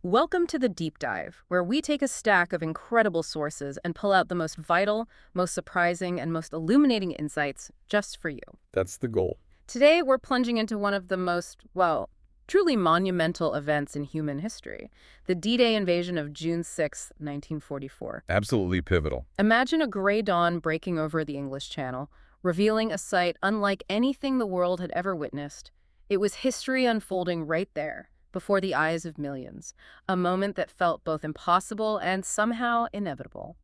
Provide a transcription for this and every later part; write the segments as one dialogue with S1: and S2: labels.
S1: Welcome to the Deep Dive, where we take a stack of incredible sources and pull out the most vital, most surprising, and most illuminating insights just for you.
S2: That's the goal.
S1: Today, we're plunging into one of the most, well, truly monumental events in human history, the D-Day invasion of June 6, 1944.
S2: Absolutely pivotal.
S1: Imagine a gray dawn breaking over the English Channel, revealing a sight unlike anything the world had ever witnessed. It was history unfolding right there, before the eyes of millions, a moment that felt both impossible and somehow inevitable.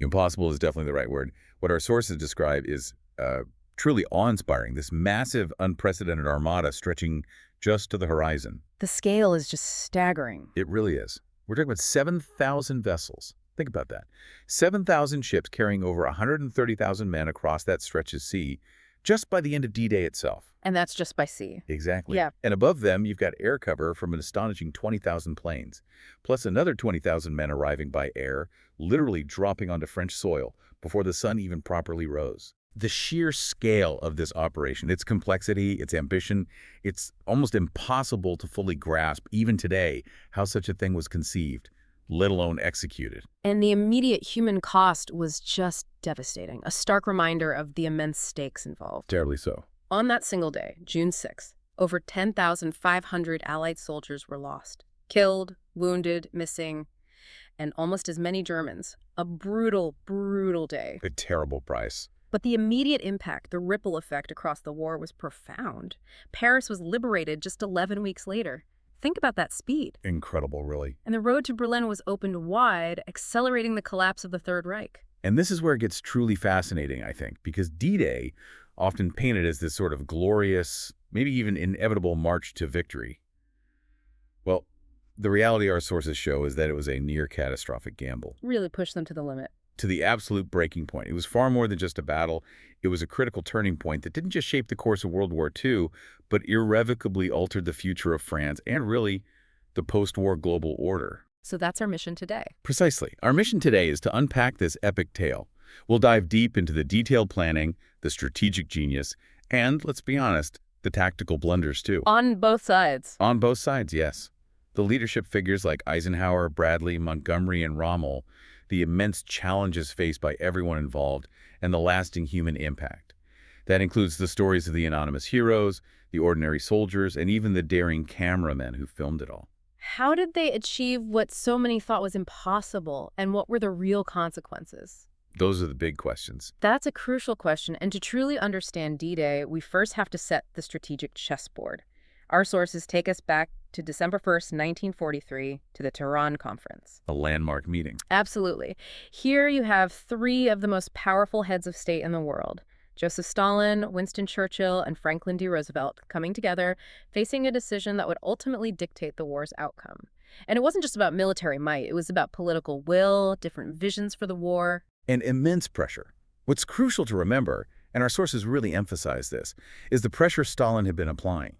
S2: Impossible is definitely the right word. What our sources describe is truly awe-inspiring, this massive, unprecedented armada stretching just to the horizon.
S1: The scale is just staggering.
S2: It really is. We're talking about 7,000 vessels. Think about that. 7,000 ships carrying over 130,000 men across that stretch of sea just by the end of D-Day itself.
S1: And that's just by sea.
S2: Exactly.
S1: Yeah.
S2: And above them, you've got air cover from an astonishing 20,000 planes, plus another 20,000 men arriving by air, literally dropping onto French soil before the sun even properly rose. The sheer scale of this operation, its complexity, its ambition, it's almost impossible to fully grasp, even today, how such a thing was conceived, let alone executed.
S1: And the immediate human cost was just devastating, a stark reminder of the immense stakes involved.
S2: Terribly so.
S1: On that single day, June 6th, over 10,500 Allied soldiers were lost, killed, wounded, missing, and almost as many Germans. A brutal, brutal day.
S2: A terrible price.
S1: But the immediate impact, the ripple effect across the war was profound. Paris was liberated just 11 weeks later. Think about that speed.
S2: Incredible, really.
S1: And the road to Berlin was opened wide, accelerating the collapse of the Third Reich.
S2: And this is where it gets truly fascinating, I think, because D-Day, often painted as this sort of glorious, maybe even inevitable march to victory. Well, the reality our sources show is that it was a near-catastrophic gamble.
S1: Really pushed them to the limit.
S2: To the absolute breaking point. It was far more than just a battle. It was a critical turning point that didn't just shape the course of World War II, but irrevocably altered the future of France and really the post-war global order.
S1: So that's our mission today.
S2: Precisely. Our mission today is to unpack this epic tale. We'll dive deep into the detailed planning, the strategic genius, and, let's be honest, the tactical blunders too.
S1: On both sides.
S2: On both sides, yes. The leadership figures like Eisenhower, Bradley, Montgomery, and Rommel, the immense challenges faced by everyone involved, and the lasting human impact. That includes the stories of the anonymous heroes, the ordinary soldiers, and even the daring cameramen who filmed it all.
S1: How did they achieve what so many thought was impossible, and what were the real consequences?
S2: Those are the big questions.
S1: That's a crucial question, and to truly understand D-Day, we first have to set the strategic chessboard. Our sources take us back to December 1st, 1943, to the Tehran Conference.
S2: A landmark meeting.
S1: Absolutely. Here you have three of the most powerful heads of state in the world, Joseph Stalin, Winston Churchill, and Franklin D. Roosevelt, coming together, facing a decision that would ultimately dictate the war's outcome. And it wasn't just about military might, it was about political will, different visions for the war.
S2: And immense pressure. What's crucial to remember, and our sources really emphasize this, is the pressure Stalin had been applying.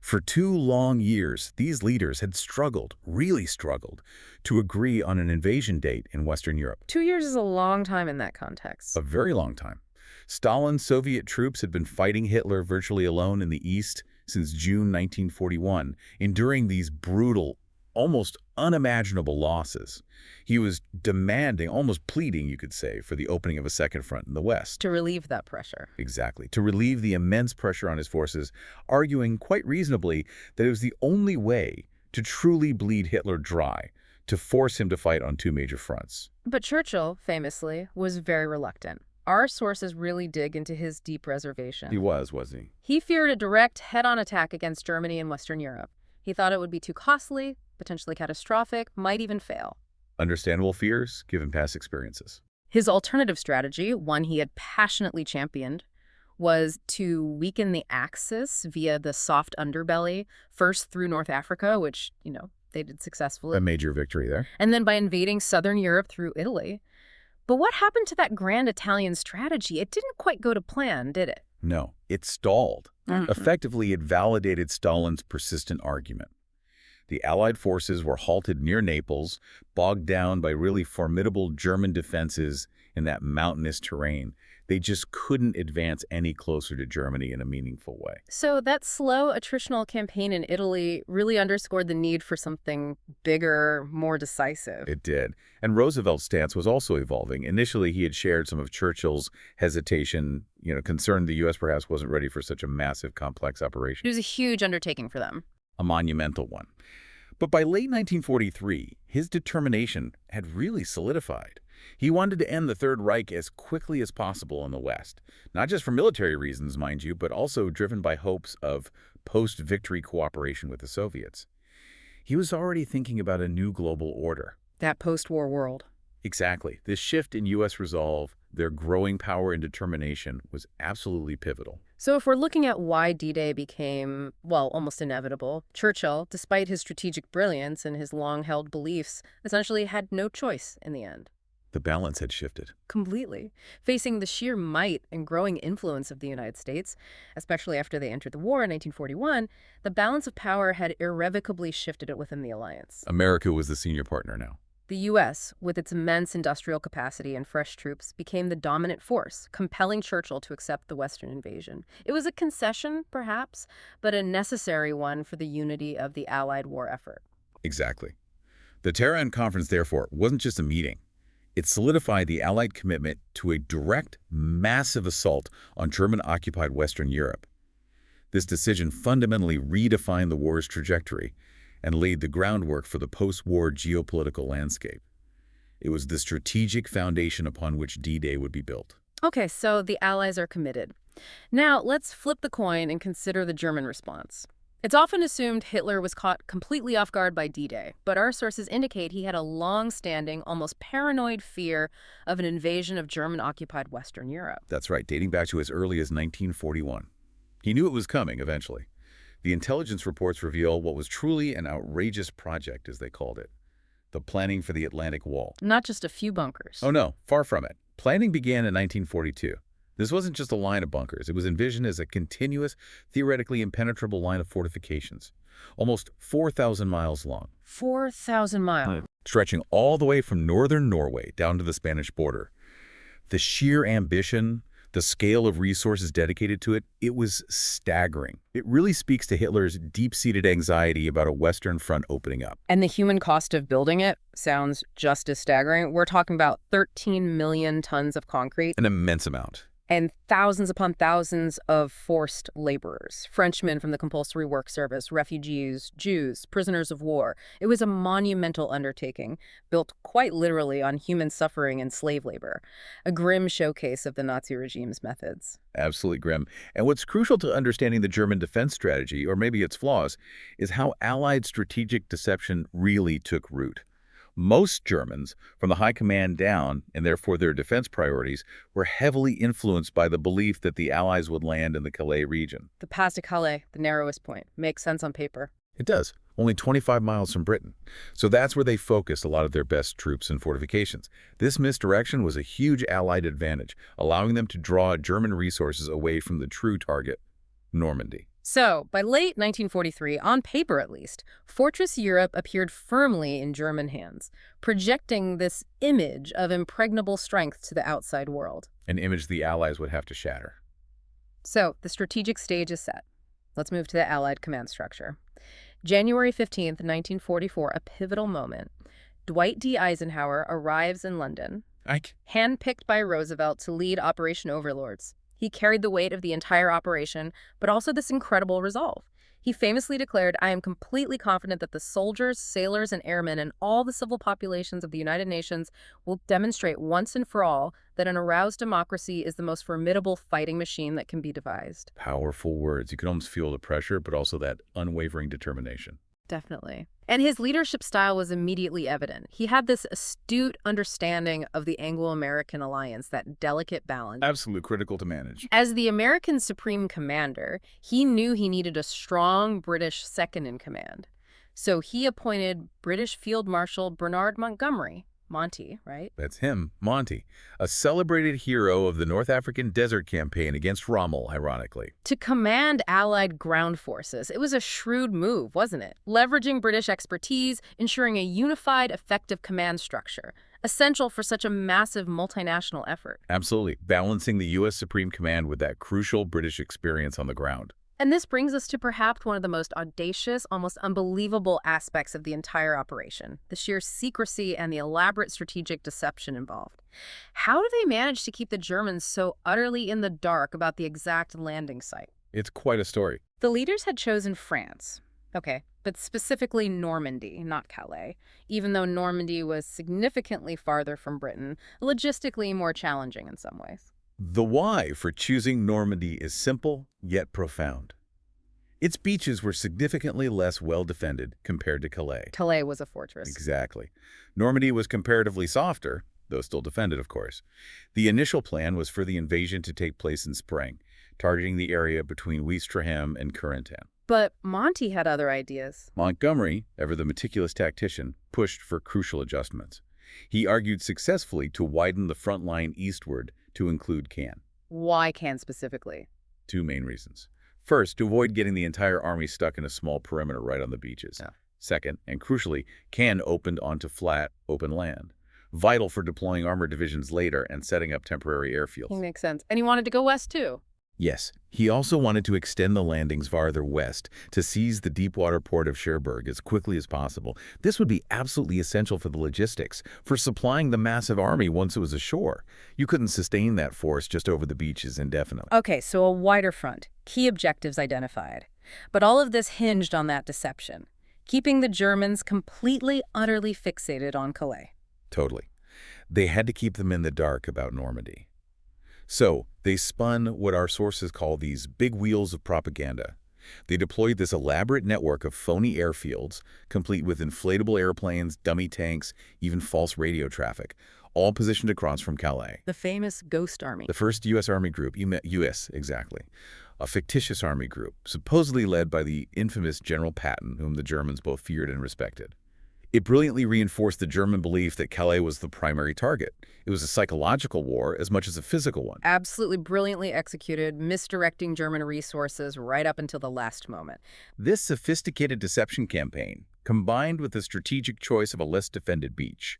S2: For 2 long years, these leaders had struggled, really struggled, to agree on an invasion date in Western Europe.
S1: 2 years is a long time in that context.
S2: A very long time. Stalin's Soviet troops had been fighting Hitler virtually alone in the East since June 1941, enduring these brutal, almost unimaginable losses. He was demanding, almost pleading, you could say, for the opening of a second front in the West.
S1: To relieve that pressure.
S2: Exactly. To relieve the immense pressure on his forces, arguing quite reasonably that it was the only way to truly bleed Hitler dry, to force him to fight on 2 major fronts.
S1: But Churchill, famously, was very reluctant. Our sources really dig into his deep reservation.
S2: He wasn't he?
S1: He feared a direct head-on attack against Germany and Western Europe. He thought it would be too costly, potentially catastrophic, might even fail.
S2: Understandable fears, given past experiences.
S1: His alternative strategy, one he had passionately championed, was to weaken the Axis via the soft underbelly, first through North Africa, which, they did successfully.
S2: A major victory there.
S1: And then by invading southern Europe through Italy. But what happened to that grand Italian strategy? It didn't quite go to plan, did it?
S2: No, it stalled. Effectively, it validated Stalin's persistent argument. The Allied forces were halted near Naples, bogged down by really formidable German defenses in that mountainous terrain. They just couldn't advance any closer to Germany in a meaningful way.
S1: So that slow attritional campaign in Italy really underscored the need for something bigger, more decisive.
S2: It did. And Roosevelt's stance was also evolving. Initially, he had shared some of Churchill's hesitation, concerned the U.S. perhaps wasn't ready for such a massive, complex operation.
S1: It was a huge undertaking for them.
S2: A monumental one. But by late 1943, his determination had really solidified. He wanted to end the Third Reich as quickly as possible in the West, not just for military reasons, mind you, but also driven by hopes of post-victory cooperation with the Soviets. He was already thinking about a new global order.
S1: That post-war world.
S2: Exactly. This shift in U.S. resolve, their growing power and determination, was absolutely pivotal.
S1: So if we're looking at why D-Day became, well, almost inevitable, Churchill, despite his strategic brilliance and his long-held beliefs, essentially had no choice in the end.
S2: The balance had shifted.
S1: Completely. Facing the sheer might and growing influence of the United States, especially after they entered the war in 1941, the balance of power had irrevocably shifted within the alliance.
S2: America was the senior partner now.
S1: The U.S., with its immense industrial capacity and fresh troops, became the dominant force, compelling Churchill to accept the Western invasion. It was a concession, perhaps, but a necessary one for the unity of the Allied war effort.
S2: Exactly. The Tehran Conference, therefore, wasn't just a meeting. It solidified the Allied commitment to a direct, massive assault on German-occupied Western Europe. This decision fundamentally redefined the war's trajectory and laid the groundwork for the post-war geopolitical landscape. It was the strategic foundation upon which D-Day would be built.
S1: Okay, so the Allies are committed. Now, let's flip the coin and consider the German response. It's often assumed Hitler was caught completely off guard by D-Day, but our sources indicate he had a long-standing, almost paranoid fear of an invasion of German-occupied Western Europe.
S2: That's right, dating back to as early as 1941. He knew it was coming eventually. The intelligence reports reveal what was truly an outrageous project, as they called it, the planning for the Atlantic Wall.
S1: Not just a few bunkers.
S2: Oh no, far from it. Planning began in 1942. This wasn't just a line of bunkers. It was envisioned as a continuous, theoretically impenetrable line of fortifications, almost 4,000 miles long.
S1: 4,000 miles.
S2: Stretching all the way from northern Norway down to the Spanish border. The sheer ambition, the scale of resources dedicated to it, it was staggering. It really speaks to Hitler's deep-seated anxiety about a Western front opening up.
S1: And the human cost of building it sounds just as staggering. We're talking about 13 million tons of concrete.
S2: An immense amount.
S1: And thousands upon thousands of forced laborers, Frenchmen from the compulsory work service, refugees, Jews, prisoners of war. It was a monumental undertaking, built quite literally on human suffering and slave labor, a grim showcase of the Nazi regime's methods.
S2: Absolutely grim. And what's crucial to understanding the German defense strategy, or maybe its flaws, is how Allied strategic deception really took root. Most Germans, from the high command down, and therefore their defense priorities, were heavily influenced by the belief that the Allies would land in the Calais region.
S1: The Pas de Calais, the narrowest point, makes sense on paper.
S2: It does. Only 25 miles from Britain. So that's where they focused a lot of their best troops and fortifications. This misdirection was a huge Allied advantage, allowing them to draw German resources away from the true target, Normandy.
S1: So, by late 1943, on paper at least, Fortress Europe appeared firmly in German hands, projecting this image of impregnable strength to the outside world.
S2: An image the Allies would have to shatter.
S1: So, the strategic stage is set. Let's move to the Allied command structure. January 15th, 1944, a pivotal moment. Dwight D. Eisenhower arrives in London, handpicked by Roosevelt to lead Operation Overlords. He carried the weight of the entire operation, but also this incredible resolve. He famously declared, "I am completely confident that the soldiers, sailors, and airmen and all the civil populations of the United Nations will demonstrate once and for all that an aroused democracy is the most formidable fighting machine that can be devised."
S2: Powerful words. You could almost feel the pressure, but also that unwavering determination.
S1: Definitely. And his leadership style was immediately evident. He had this astute understanding of the Anglo-American alliance, that delicate balance.
S2: Absolutely critical to manage.
S1: As the American supreme commander, he knew he needed a strong British second-in-command. So he appointed British Field Marshal Bernard Montgomery, Monty, right?
S2: That's him, Monty, a celebrated hero of the North African Desert Campaign against Rommel, ironically.
S1: To command Allied ground forces. It was a shrewd move, wasn't it? Leveraging British expertise, ensuring a unified, effective command structure. essential for such a massive multinational effort.
S2: Absolutely, balancing the U.S. Supreme Command with that crucial British experience on the ground.
S1: And this brings us to perhaps one of the most audacious, almost unbelievable aspects of the entire operation, the sheer secrecy and the elaborate strategic deception involved. How do they manage to keep the Germans so utterly in the dark about the exact landing site?
S2: It's quite a story.
S1: The leaders had chosen France. Okay, but specifically Normandy, not Calais, even though Normandy was significantly farther from Britain, logistically more challenging in some ways.
S2: The why for choosing Normandy is simple, yet profound. Its beaches were significantly less well-defended compared to Calais.
S1: Calais was a fortress.
S2: Exactly. Normandy was comparatively softer, though still defended, of course. The initial plan was for the invasion to take place in spring, targeting the area between Ouistreham and Corentin.
S1: But Monty had other ideas.
S2: Montgomery, ever the meticulous tactician, pushed for crucial adjustments. He argued successfully to widen the front line eastward to include Caen.
S1: Why Cannes specifically?
S2: Two main reasons. First, to avoid getting the entire army stuck in a small perimeter right on the beaches.
S1: Yeah.
S2: Second, and crucially, Caen opened onto flat, open land, vital for deploying armored divisions later and setting up temporary airfields.
S1: Makes sense. And he wanted to go west, too.
S2: Yes, he also wanted to extend the landings farther west to seize the deepwater port of Cherbourg as quickly as possible. This would be absolutely essential for the logistics, for supplying the massive army once it was ashore. You couldn't sustain that force just over the beaches indefinitely.
S1: Okay, so a wider front. Key objectives identified. But all of this hinged on that deception, keeping the Germans completely, utterly fixated on Calais.
S2: Totally. They had to keep them in the dark about Normandy. So, they spun what our sources call these big wheels of propaganda. They deployed this elaborate network of phony airfields, complete with inflatable airplanes, dummy tanks, even false radio traffic, all positioned across from Calais.
S1: The famous Ghost Army.
S2: The first U.S. Army group, U.S., exactly. A fictitious army group, supposedly led by the infamous General Patton, whom the Germans both feared and respected. It brilliantly reinforced the German belief that Calais was the primary target. It was a psychological war as much as a physical one.
S1: Absolutely brilliantly executed, misdirecting German resources right up until the last moment.
S2: This sophisticated deception campaign, combined with the strategic choice of a less defended beach,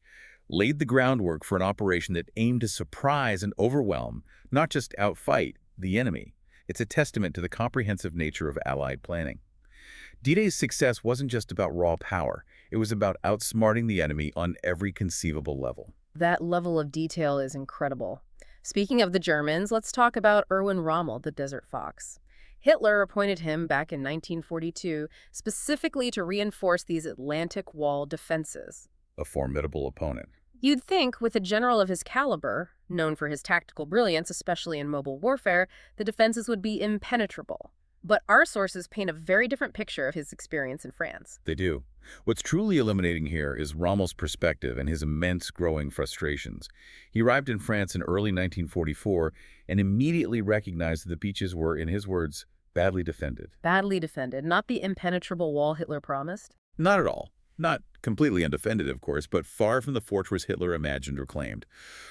S2: laid the groundwork for an operation that aimed to surprise and overwhelm, not just outfight, the enemy. It's a testament to the comprehensive nature of Allied planning. D-Day's success wasn't just about raw power. It was about outsmarting the enemy on every conceivable level.
S1: That level of detail is incredible. Speaking of the Germans, let's talk about Erwin Rommel, the Desert Fox. Hitler appointed him back in 1942 specifically to reinforce these Atlantic Wall defenses.
S2: A formidable opponent.
S1: You'd think, with a general of his caliber, known for his tactical brilliance, especially in mobile warfare, the defenses would be impenetrable. But our sources paint a very different picture of his experience in France.
S2: They do. What's truly illuminating here is Rommel's perspective and his immense growing frustrations. He arrived in France in early 1944 and immediately recognized that the beaches were, in his words, badly defended.
S1: Badly defended, not the impenetrable wall Hitler promised?
S2: Not at all. Not completely undefended, of course, but far from the fortress Hitler imagined or claimed.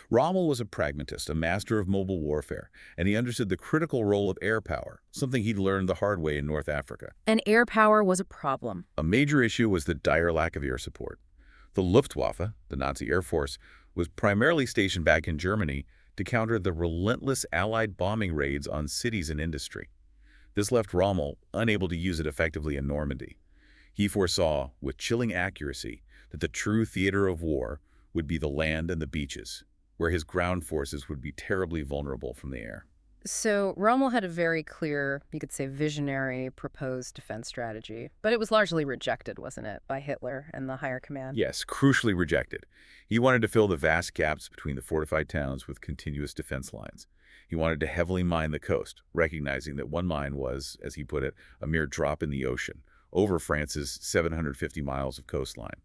S2: Rommel was a pragmatist, a master of mobile warfare, and he understood the critical role of air power, something he'd learned the hard way in North Africa.
S1: And air power was a problem.
S2: A major issue was the dire lack of air support. The Luftwaffe, the Nazi Air Force, was primarily stationed back in Germany to counter the relentless Allied bombing raids on cities and industry. This left Rommel unable to use it effectively in Normandy. He foresaw, with chilling accuracy, that the true theater of war would be the land and the beaches, where his ground forces would be terribly vulnerable from the air.
S1: So Rommel had a very clear, you could say visionary, proposed defense strategy. But it was largely rejected, wasn't it, by Hitler and the higher command?
S2: Yes, crucially rejected. He wanted to fill the vast gaps between the fortified towns with continuous defense lines. He wanted to heavily mine the coast, recognizing that one mine was, as he put it, a mere drop in the ocean, over France's 750 miles of coastline.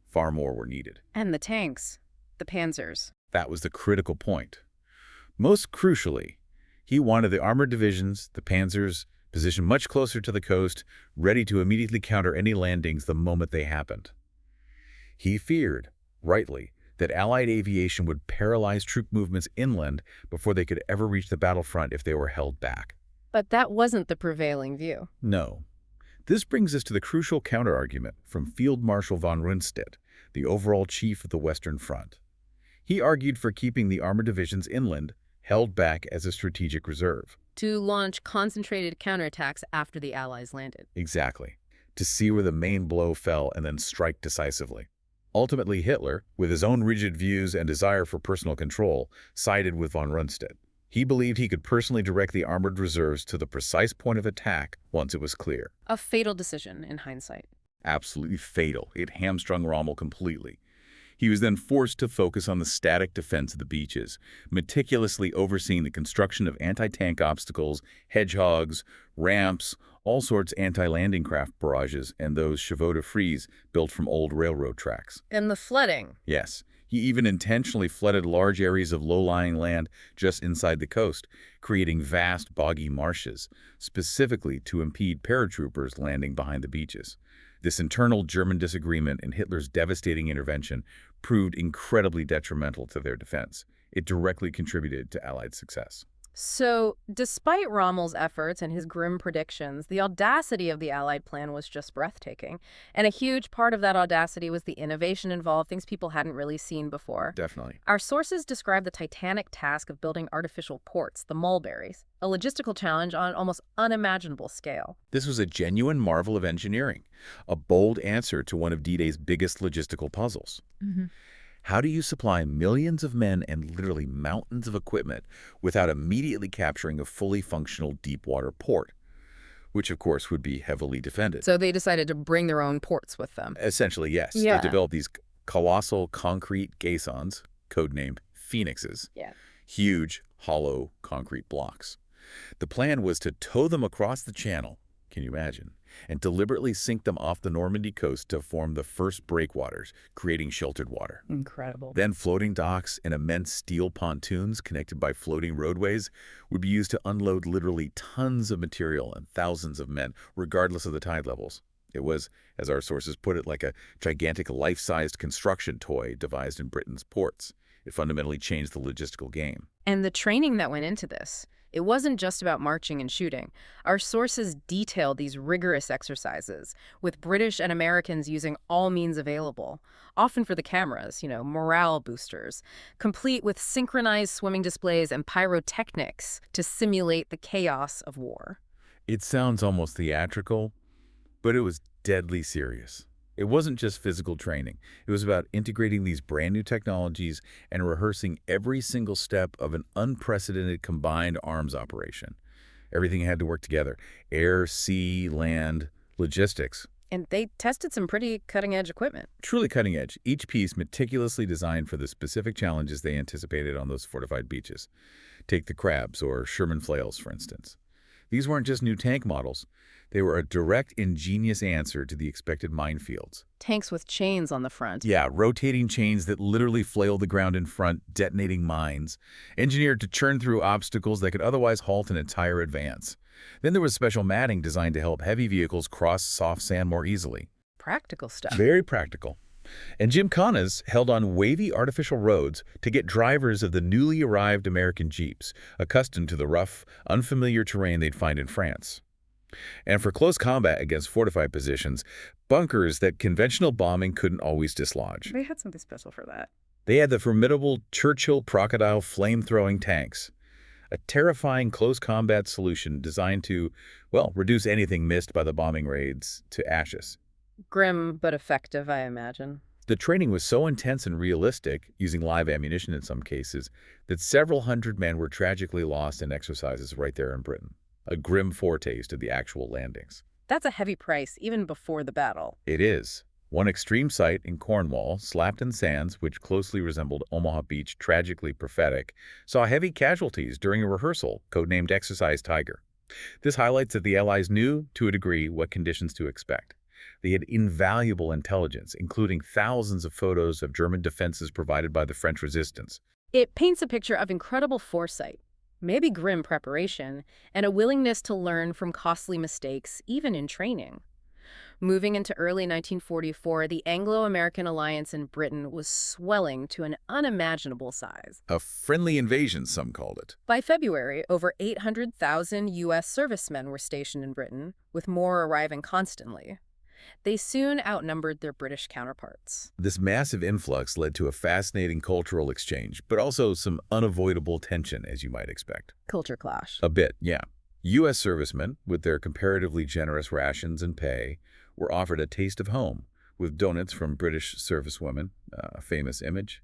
S2: Far more were needed.
S1: And the tanks, the panzers.
S2: That was the critical point. Most crucially, he wanted the armored divisions, the panzers, positioned much closer to the coast, ready to immediately counter any landings the moment they happened. He feared, rightly, that Allied aviation would paralyze troop movements inland before they could ever reach the battlefront if they were held back.
S1: But that wasn't the prevailing view.
S2: No. This brings us to the crucial counterargument from Field Marshal von Rundstedt, the overall chief of the Western Front. He argued for keeping the armored divisions inland, held back as a strategic reserve.
S1: To launch concentrated counterattacks after the Allies landed.
S2: Exactly. To see where the main blow fell and then strike decisively. Ultimately, Hitler, with his own rigid views and desire for personal control, sided with von Rundstedt. He believed he could personally direct the armored reserves to the precise point of attack once it was clear.
S1: A fatal decision in hindsight.
S2: Absolutely fatal. It hamstrung Rommel completely. He was then forced to focus on the static defense of the beaches, meticulously overseeing the construction of anti-tank obstacles, hedgehogs, ramps, all sorts anti-landing craft barrages, and those chevaux de frise built from old railroad tracks.
S1: And the flooding.
S2: Yes, he even intentionally flooded large areas of low-lying land just inside the coast, creating vast boggy marshes, specifically to impede paratroopers landing behind the beaches. This internal German disagreement and Hitler's devastating intervention proved incredibly detrimental to their defense. It directly contributed to Allied success.
S1: So, despite Rommel's efforts and his grim predictions, the audacity of the Allied plan was just breathtaking. And a huge part of that audacity was the innovation involved, things people hadn't really seen before.
S2: Definitely.
S1: Our sources describe the titanic task of building artificial ports, the mulberries, a logistical challenge on an almost unimaginable scale.
S2: This was a genuine marvel of engineering, a bold answer to one of D-Day's biggest logistical puzzles. How do you supply millions of men and literally mountains of equipment without immediately capturing a fully functional deep-water port, which of course would be heavily defended?
S1: So they decided to bring their own ports with them.
S2: Essentially, yes.
S1: Yeah.
S2: They developed these colossal concrete caissons, codenamed Phoenixes,
S1: Yeah.
S2: huge, hollow concrete blocks. The plan was to tow them across the channel, can you imagine, and deliberately sink them off the Normandy coast to form the first breakwaters, creating sheltered water.
S1: Incredible.
S2: Then floating docks and immense steel pontoons connected by floating roadways would be used to unload literally tons of material and thousands of men, regardless of the tide levels. It was, as our sources put it, like a gigantic life-sized construction toy devised in Britain's ports. It fundamentally changed the logistical game.
S1: And the training that went into this, it wasn't just about marching and shooting. Our sources detailed these rigorous exercises, with British and Americans using all means available, often for the cameras, morale boosters, complete with synchronized swimming displays and pyrotechnics to simulate the chaos of war.
S2: It sounds almost theatrical, but it was deadly serious. It wasn't just physical training. It was about integrating these brand new technologies and rehearsing every single step of an unprecedented combined arms operation. Everything had to work together: air, sea, land, logistics.
S1: And they tested some pretty cutting-edge equipment.
S2: Truly cutting edge, each piece meticulously designed for the specific challenges they anticipated on those fortified beaches. Take the crabs or Sherman flails, for instance. These weren't just new tank models. They were a direct, ingenious answer to the expected minefields.
S1: Tanks with chains on the front.
S2: Yeah, rotating chains that literally flail the ground in front, detonating mines, engineered to churn through obstacles that could otherwise halt an entire advance. Then there was special matting designed to help heavy vehicles cross soft sand more easily.
S1: Practical stuff.
S2: Very practical. And gymkhanas held on wavy artificial roads to get drivers of the newly arrived American Jeeps accustomed to the rough, unfamiliar terrain they'd find in France. And for close combat against fortified positions, bunkers that conventional bombing couldn't always dislodge.
S1: They had something special for that.
S2: They had the formidable Churchill Crocodile flame-throwing tanks, a terrifying close combat solution designed to, well, reduce anything missed by the bombing raids to ashes.
S1: Grim but effective, I imagine.
S2: The training was so intense and realistic, using live ammunition in some cases, that several hundred men were tragically lost in exercises right there in Britain. A grim foretaste of the actual landings.
S1: That's a heavy price, even before the battle.
S2: It is. One extreme site in Cornwall, Slapton Sands, which closely resembled Omaha Beach, tragically prophetic, saw heavy casualties during a rehearsal, codenamed Exercise Tiger. This highlights that the Allies knew, to a degree, what conditions to expect. They had invaluable intelligence, including thousands of photos of German defenses provided by the French resistance.
S1: It paints a picture of incredible foresight, maybe grim preparation, and a willingness to learn from costly mistakes, even in training. Moving into early 1944, the Anglo-American alliance in Britain was swelling to an unimaginable size.
S2: A friendly invasion, some called it.
S1: By February, over 800,000 U.S. servicemen were stationed in Britain, with more arriving constantly. They soon outnumbered their British counterparts.
S2: This massive influx led to a fascinating cultural exchange, but also some unavoidable tension, as you might expect.
S1: Culture clash.
S2: A bit, yeah. U.S. servicemen, with their comparatively generous rations and pay, were offered a taste of home, with donuts from British servicewomen, a famous image.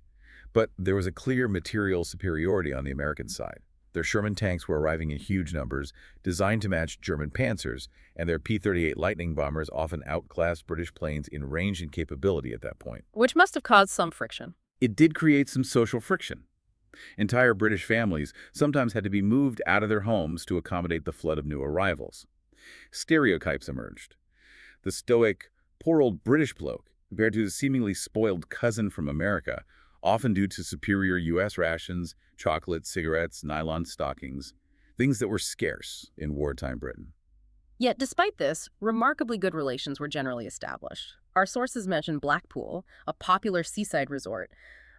S2: But there was a clear material superiority on the American side. Their Sherman tanks were arriving in huge numbers, designed to match German Panzers, and their P-38 Lightning bombers often outclassed British planes in range and capability at that point.
S1: Which must have caused some friction.
S2: It did create some social friction. Entire British families sometimes had to be moved out of their homes to accommodate the flood of new arrivals. Stereotypes emerged. The stoic, poor old British bloke compared to his seemingly spoiled cousin from America, often due to superior U.S. rations, chocolate, cigarettes, nylon stockings, things that were scarce in wartime Britain.
S1: Yet despite this, remarkably good relations were generally established. Our sources mention Blackpool, a popular seaside resort.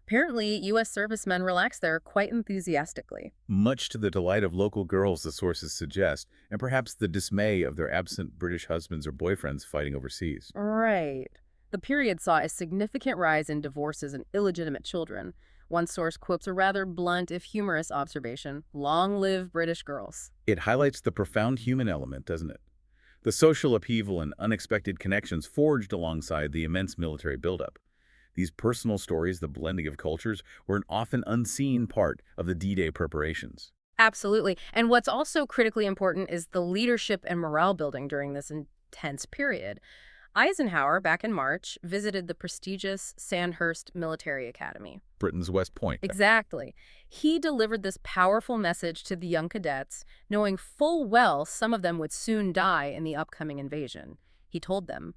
S1: Apparently, U.S. servicemen relaxed there quite enthusiastically.
S2: Much to the delight of local girls, the sources suggest, and perhaps the dismay of their absent British husbands or boyfriends fighting overseas.
S1: Right. The period saw a significant rise in divorces and illegitimate children. One source quotes a rather blunt, if humorous, observation: "Long live British girls."
S2: It highlights the profound human element, doesn't it? The social upheaval and unexpected connections forged alongside the immense military buildup. These personal stories, the blending of cultures, were an often unseen part of the D-Day preparations.
S1: Absolutely. And what's also critically important is the leadership and morale building during this intense period. Eisenhower, back in March, visited the prestigious Sandhurst Military Academy.
S2: Britain's West Point.
S1: Exactly. He delivered this powerful message to the young cadets, knowing full well some of them would soon die in the upcoming invasion. He told them,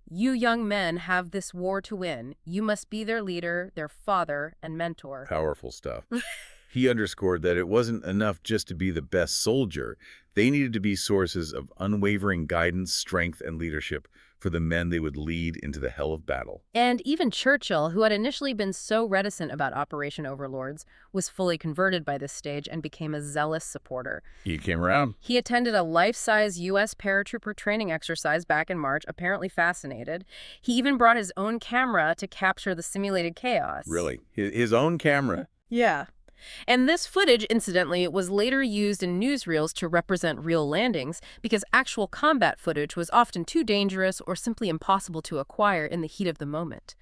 S1: "You young men have this war to win. You must be their leader, their father, and mentor."
S2: Powerful stuff. He underscored that it wasn't enough just to be the best soldier. They needed to be sources of unwavering guidance, strength, and leadership for the men they would lead into the hell of battle.
S1: And even Churchill, who had initially been so reticent about Operation Overlords, was fully converted by this stage and became a zealous supporter.
S2: He came around.
S1: He attended a life-size U.S. paratrooper training exercise back in March, apparently fascinated. He even brought his own camera to capture the simulated chaos.
S2: Really? His own camera?
S1: Yeah. And this footage, incidentally, was later used in newsreels to represent real landings because actual combat footage was often too dangerous or simply impossible to acquire in the heat of the moment.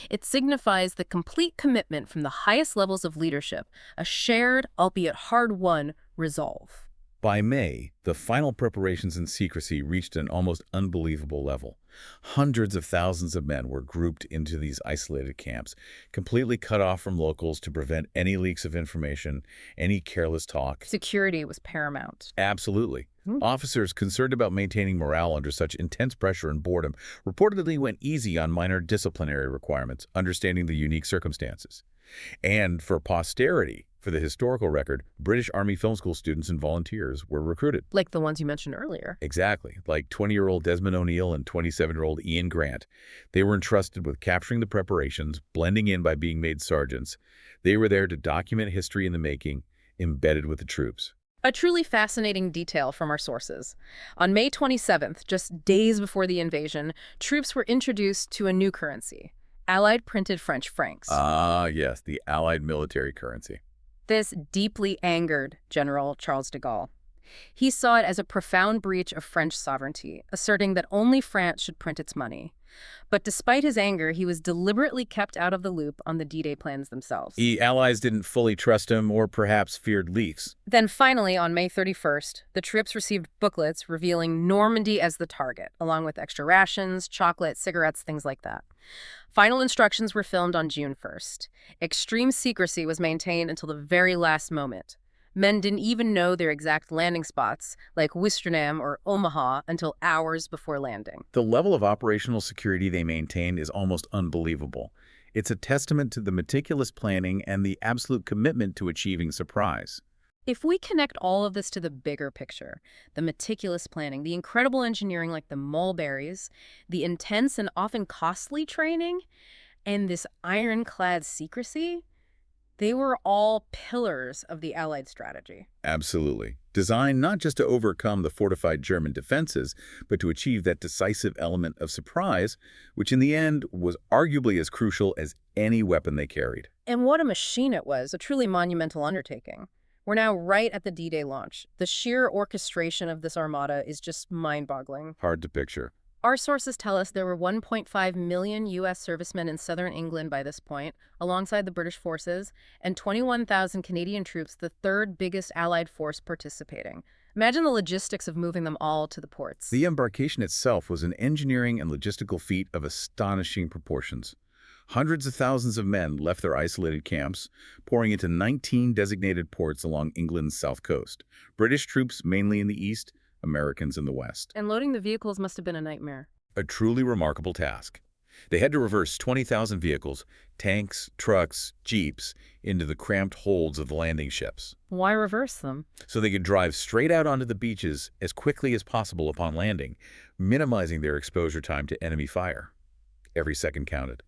S1: It signifies the complete commitment from the highest levels of leadership, a shared, albeit hard-won, resolve.
S2: By May, the final preparations in secrecy reached an almost unbelievable level. Hundreds of thousands of men were grouped into these isolated camps, completely cut off from locals to prevent any leaks of information, any careless talk.
S1: Security was paramount.
S2: Absolutely. Officers concerned about maintaining morale under such intense pressure and boredom reportedly went easy on minor disciplinary requirements, understanding the unique circumstances. And for posterity, for the historical record, British Army Film School students and volunteers were recruited.
S1: Like the ones you mentioned earlier.
S2: Exactly, like 20-year-old Desmond O'Neill and 27-year-old Ian Grant. They were entrusted with capturing the preparations, blending in by being made sergeants. They were there to document history in the making, embedded with the troops.
S1: A truly fascinating detail from our sources. On May 27th, just days before the invasion, troops were introduced to a new currency: Allied printed French francs.
S2: Ah, yes, the Allied military currency.
S1: This deeply angered General Charles de Gaulle. He saw it as a profound breach of French sovereignty, asserting that only France should print its money. But despite his anger, he was deliberately kept out of the loop on the D-Day plans themselves.
S2: The Allies didn't fully trust him or perhaps feared leaks.
S1: Then finally, on May 31st, the troops received booklets revealing Normandy as the target, along with extra rations, chocolate, cigarettes, things like that. Final instructions were filmed on June 1st. Extreme secrecy was maintained until the very last moment. Men didn't even know their exact landing spots, like Ouistreham or Omaha, until hours before landing.
S2: The level of operational security they maintained is almost unbelievable. It's a testament to the meticulous planning and the absolute commitment to achieving surprise.
S1: If we connect all of this to the bigger picture, the meticulous planning, the incredible engineering like the mulberries, the intense and often costly training, and this ironclad secrecy, They were all pillars of the Allied strategy.
S2: Absolutely. Designed not just to overcome the fortified German defenses, but to achieve that decisive element of surprise, which in the end was arguably as crucial as any weapon they carried.
S1: And what a machine it was, a truly monumental undertaking. We're now right at the D-Day launch. The sheer orchestration of this armada is just mind-boggling.
S2: Hard to picture.
S1: Our sources tell us there were 1.5 million U.S. servicemen in southern England by this point, alongside the British forces, and 21,000 Canadian troops, the third biggest Allied force participating. Imagine the logistics of moving them all to the ports.
S2: The embarkation itself was an engineering and logistical feat of astonishing proportions. Hundreds of thousands of men left their isolated camps, pouring into 19 designated ports along England's south coast. British troops mainly in the east, Americans in the west.
S1: And loading the vehicles must have been a nightmare.
S2: A truly remarkable task. They had to reverse 20,000 vehicles, tanks, trucks, jeeps, into the cramped holds of the landing ships,
S1: Why reverse them?
S2: so they could drive straight out onto the beaches as quickly as possible upon landing, minimizing their exposure time to enemy fire. Every second counted.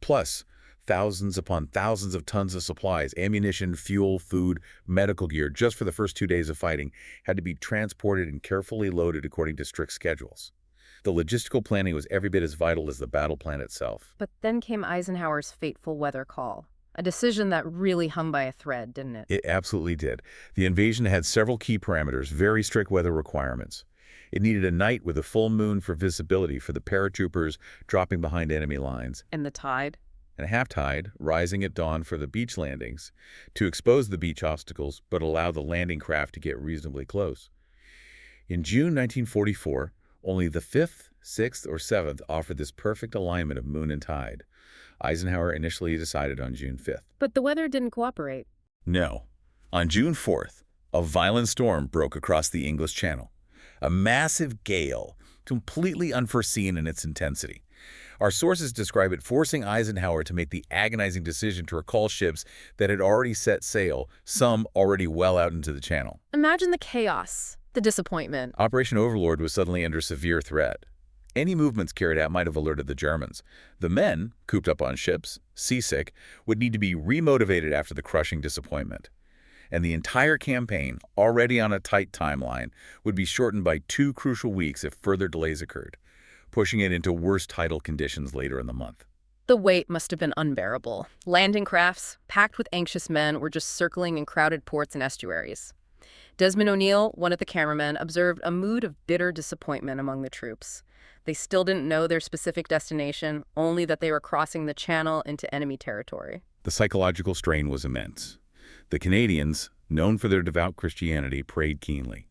S2: Plus, thousands upon thousands of tons of supplies, ammunition, fuel, food, medical gear, just for the first 2 days of fighting, had to be transported and carefully loaded according to strict schedules. The logistical planning was every bit as vital as the battle plan itself.
S1: But then came Eisenhower's fateful weather call. A decision that really hung by a thread, didn't it?
S2: It absolutely did. The invasion had several key parameters, very strict weather requirements. It needed a night with a full moon for visibility for the paratroopers dropping behind enemy lines,
S1: And the tide?
S2: and a half tide rising at dawn for the beach landings to expose the beach obstacles but allow the landing craft to get reasonably close. In June 1944, only the 5th, 6th, or 7th offered this perfect alignment of moon and tide. Eisenhower initially decided on June 5th.
S1: But the weather didn't cooperate.
S2: No. On June 4th, a violent storm broke across the English Channel. A massive gale, completely unforeseen in its intensity. Our sources describe it forcing Eisenhower to make the agonizing decision to recall ships that had already set sail, some already well out into the channel.
S1: Imagine the chaos, the disappointment.
S2: Operation Overlord was suddenly under severe threat. Any movements carried out might have alerted the Germans. The men, cooped up on ships, seasick, would need to be remotivated after the crushing disappointment. And the entire campaign, already on a tight timeline, would be shortened by 2 crucial weeks if further delays occurred, pushing it into worse tidal conditions later in the month.
S1: The wait must have been unbearable. Landing crafts, packed with anxious men, were just circling in crowded ports and estuaries. Desmond O'Neill, one of the cameramen, observed a mood of bitter disappointment among the troops. They still didn't know their specific destination, only that they were crossing the channel into enemy territory.
S2: The psychological strain was immense. The Canadians, known for their devout Christianity, prayed keenly.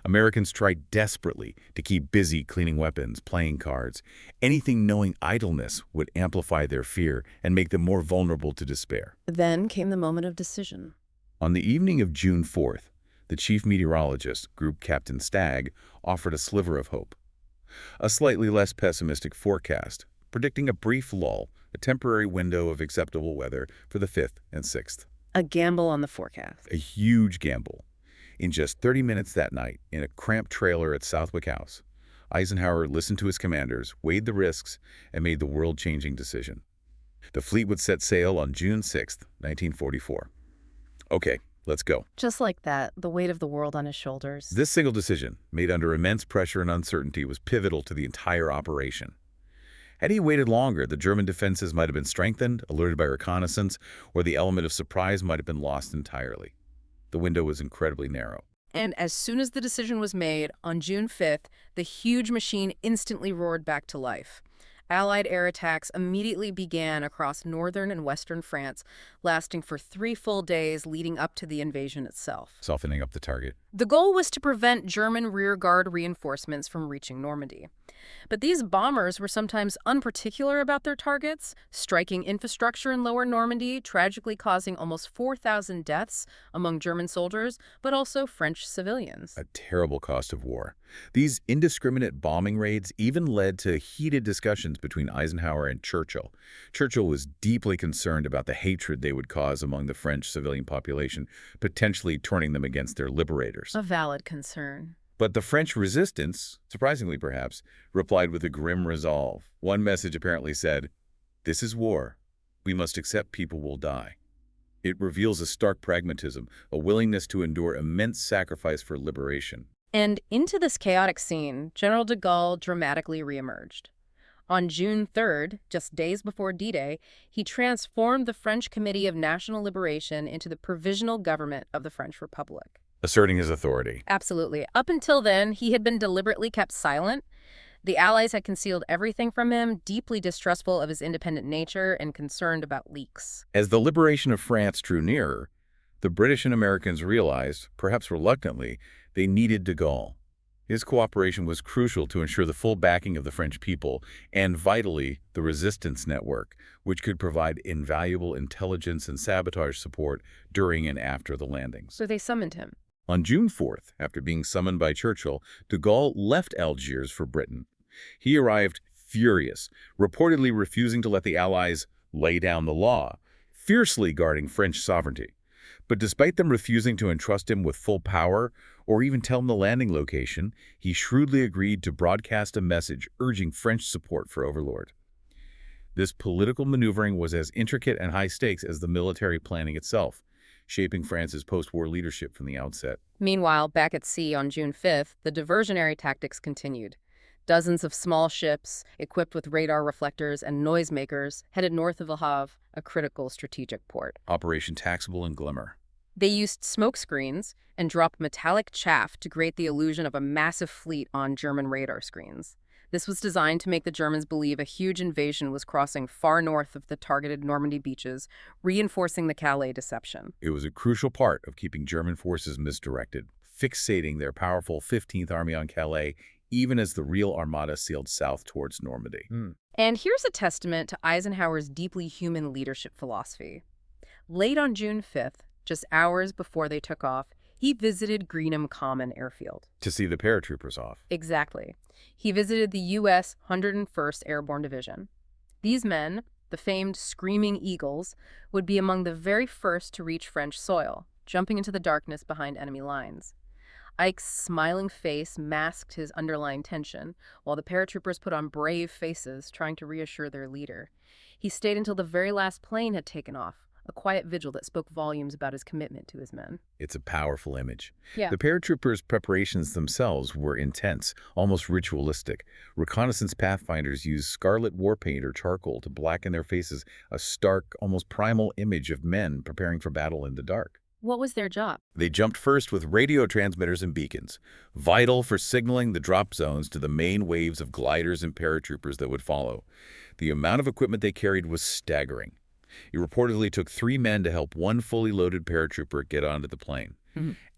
S2: Americans tried desperately to keep busy cleaning weapons, playing cards. Anything knowing idleness would amplify their fear and make them more vulnerable to despair.
S1: Then came the moment of decision.
S2: On the evening of June 4th, the chief meteorologist, Group Captain Stagg, offered a sliver of hope. A slightly less pessimistic forecast, predicting a brief lull, a temporary window of acceptable weather for the 5th and 6th.
S1: A gamble on the forecast.
S2: A huge gamble. In just 30 minutes that night, in a cramped trailer at Southwick House, Eisenhower listened to his commanders, weighed the risks, and made the world-changing decision. The fleet would set sail on June 6, 1944. Okay, let's go.
S1: Just like that, the weight of the world on his shoulders.
S2: This single decision, made under immense pressure and uncertainty, was pivotal to the entire operation. Had he waited longer, the German defenses might have been strengthened, alerted by reconnaissance, or the element of surprise might have been lost entirely. The window was incredibly narrow.
S1: And as soon as the decision was made, on June 5th, the huge machine instantly roared back to life. Allied air attacks immediately began across northern and western France, lasting for 3 full days leading up to the invasion itself.
S2: Softening up the target.
S1: The goal was to prevent German rearguard reinforcements from reaching Normandy. But these bombers were sometimes unparticular about their targets, striking infrastructure in lower Normandy, tragically causing almost 4,000 deaths among German soldiers, but also French civilians.
S2: A terrible cost of war. These indiscriminate bombing raids even led to heated discussions between Eisenhower and Churchill. Churchill was deeply concerned about the hatred they would cause among the French civilian population, potentially turning them against their liberators.
S1: A valid concern.
S2: But the French resistance, surprisingly perhaps, replied with a grim resolve. One message apparently said, "This is war. We must accept people will die." It reveals a stark pragmatism, a willingness to endure immense sacrifice for liberation.
S1: And into this chaotic scene, General de Gaulle dramatically reemerged. On June 3rd, just days before D-Day, he transformed the French Committee of National Liberation into the Provisional Government of the French Republic.
S2: Asserting his authority.
S1: Absolutely. Up until then, he had been deliberately kept silent. The Allies had concealed everything from him, deeply distrustful of his independent nature and concerned about leaks.
S2: As the liberation of France drew nearer, the British and Americans realized, perhaps reluctantly, they needed de Gaulle. His cooperation was crucial to ensure the full backing of the French people and, vitally, the resistance network, which could provide invaluable intelligence and sabotage support during and after the landings.
S1: So they summoned him.
S2: On June 4th, after being summoned by Churchill, de Gaulle left Algiers for Britain. He arrived furious, reportedly refusing to let the Allies lay down the law, fiercely guarding French sovereignty. But despite them refusing to entrust him with full power or even tell him the landing location, he shrewdly agreed to broadcast a message urging French support for Overlord. This political maneuvering was as intricate and high stakes as the military planning itself, shaping France's post-war leadership from the outset.
S1: Meanwhile, back at sea on June 5th, the diversionary tactics continued. Dozens of small ships, equipped with radar reflectors and noisemakers, headed north of Le Havre, a critical strategic port.
S2: Operation Taxable and Glimmer.
S1: They used smoke screens and dropped metallic chaff to create the illusion of a massive fleet on German radar screens. This was designed to make the Germans believe a huge invasion was crossing far north of the targeted Normandy beaches, reinforcing the Calais deception.
S2: It was a crucial part of keeping German forces misdirected, fixating their powerful 15th Army on Calais even as the real armada sailed south towards Normandy.
S1: And here's a testament to Eisenhower's deeply human leadership philosophy. Late on June 5th, just hours before they took off, he visited Greenham Common Airfield.
S2: To see the paratroopers off.
S1: Exactly. He visited the U.S. 101st Airborne Division. These men, the famed Screaming Eagles, would be among the very first to reach French soil, jumping into the darkness behind enemy lines. Ike's smiling face masked his underlying tension, while the paratroopers put on brave faces, trying to reassure their leader. He stayed until the very last plane had taken off, a quiet vigil that spoke volumes about his commitment to his men.
S2: It's a powerful image.
S1: Yeah.
S2: The paratroopers' preparations themselves were intense, almost ritualistic. Reconnaissance pathfinders used scarlet war paint or charcoal to blacken their faces, a stark, almost primal image of men preparing for battle in the dark.
S1: What was their job?
S2: They jumped first with radio transmitters and beacons, vital for signaling the drop zones to the main waves of gliders and paratroopers that would follow. The amount of equipment they carried was staggering. It reportedly took 3 men to help one fully loaded paratrooper get onto the plane.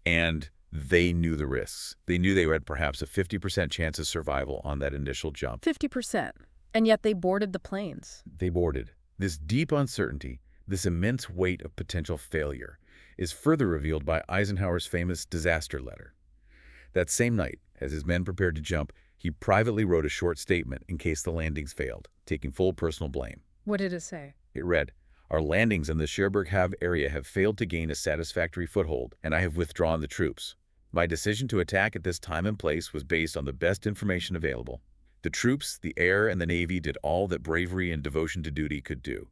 S2: And they knew the risks. They knew they had perhaps a 50% chance of survival on that initial jump.
S1: 50%. And yet they boarded the planes.
S2: They boarded. This deep uncertainty, this immense weight of potential failure, is further revealed by Eisenhower's famous disaster letter. That same night, as his men prepared to jump, he privately wrote a short statement in case the landings failed, taking full personal blame.
S1: What did it say?
S2: It read, "Our landings in the Cherbourg-Havre area have failed to gain a satisfactory foothold, and I have withdrawn the troops. My decision to attack at this time and place was based on the best information available. The troops, the air, and the Navy did all that bravery and devotion to duty could do.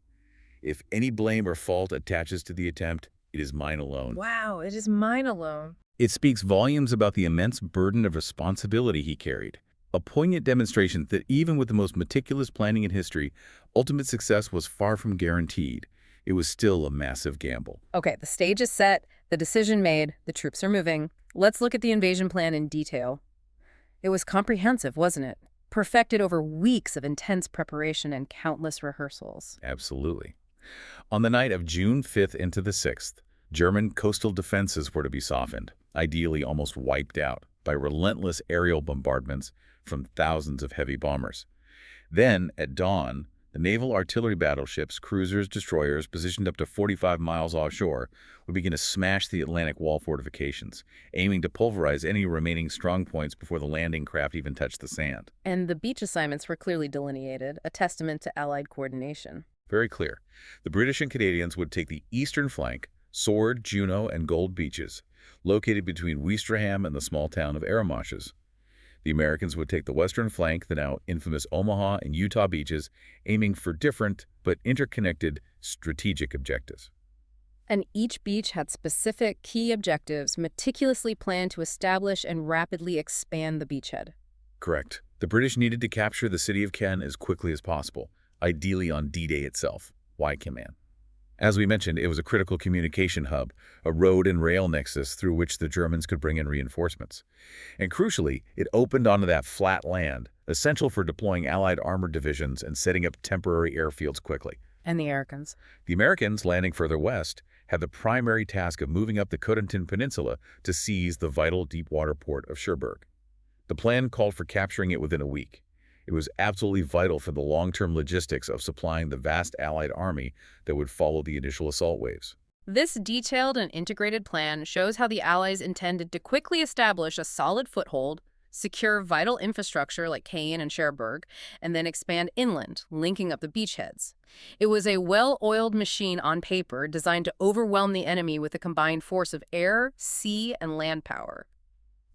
S2: If any blame or fault attaches to the attempt, it is mine alone."
S1: Wow, it is mine alone.
S2: It speaks volumes about the immense burden of responsibility he carried, a poignant demonstration that even with the most meticulous planning in history, ultimate success was far from guaranteed. It was still a massive gamble.
S1: Okay, the stage is set, the decision made, the troops are moving. Let's look at the invasion plan in detail. It was comprehensive, wasn't it? Perfected over weeks of intense preparation and countless rehearsals.
S2: Absolutely. On the night of June 5th into the 6th, German coastal defenses were to be softened, ideally almost wiped out, by relentless aerial bombardments from thousands of heavy bombers. Then, at dawn, the naval artillery battleships, cruisers, destroyers, positioned up to 45 miles offshore, would begin to smash the Atlantic Wall fortifications, aiming to pulverize any remaining strong points before the landing craft even touched the sand.
S1: And the beach assignments were clearly delineated, a testament to Allied coordination.
S2: Very clear. The British and Canadians would take the eastern flank, Sword, Juno, and Gold beaches, located between Ouistreham and the small town of Arromaches. The Americans would take the western flank, the now infamous Omaha and Utah beaches, aiming for different but interconnected strategic objectives.
S1: And each beach had specific key objectives meticulously planned to establish and rapidly expand the beachhead.
S2: Correct. The British needed to capture the city of Caen as quickly as possible, ideally on D-Day itself. Why Command? As we mentioned, it was a critical communication hub, a road and rail nexus through which the Germans could bring in reinforcements. And crucially, it opened onto that flat land, essential for deploying Allied armored divisions and setting up temporary airfields quickly.
S1: And the Americans.
S2: The Americans, landing further west, had the primary task of moving up the Cotentin Peninsula to seize the vital deep-water port of Cherbourg. The plan called for capturing it within a week. It was absolutely vital for the long-term logistics of supplying the vast Allied army that would follow the initial assault waves.
S1: This detailed and integrated plan shows how the Allies intended to quickly establish a solid foothold, secure vital infrastructure like Caen and Cherbourg, and then expand inland, linking up the beachheads. It was a well-oiled machine on paper designed to overwhelm the enemy with a combined force of air, sea, and land power.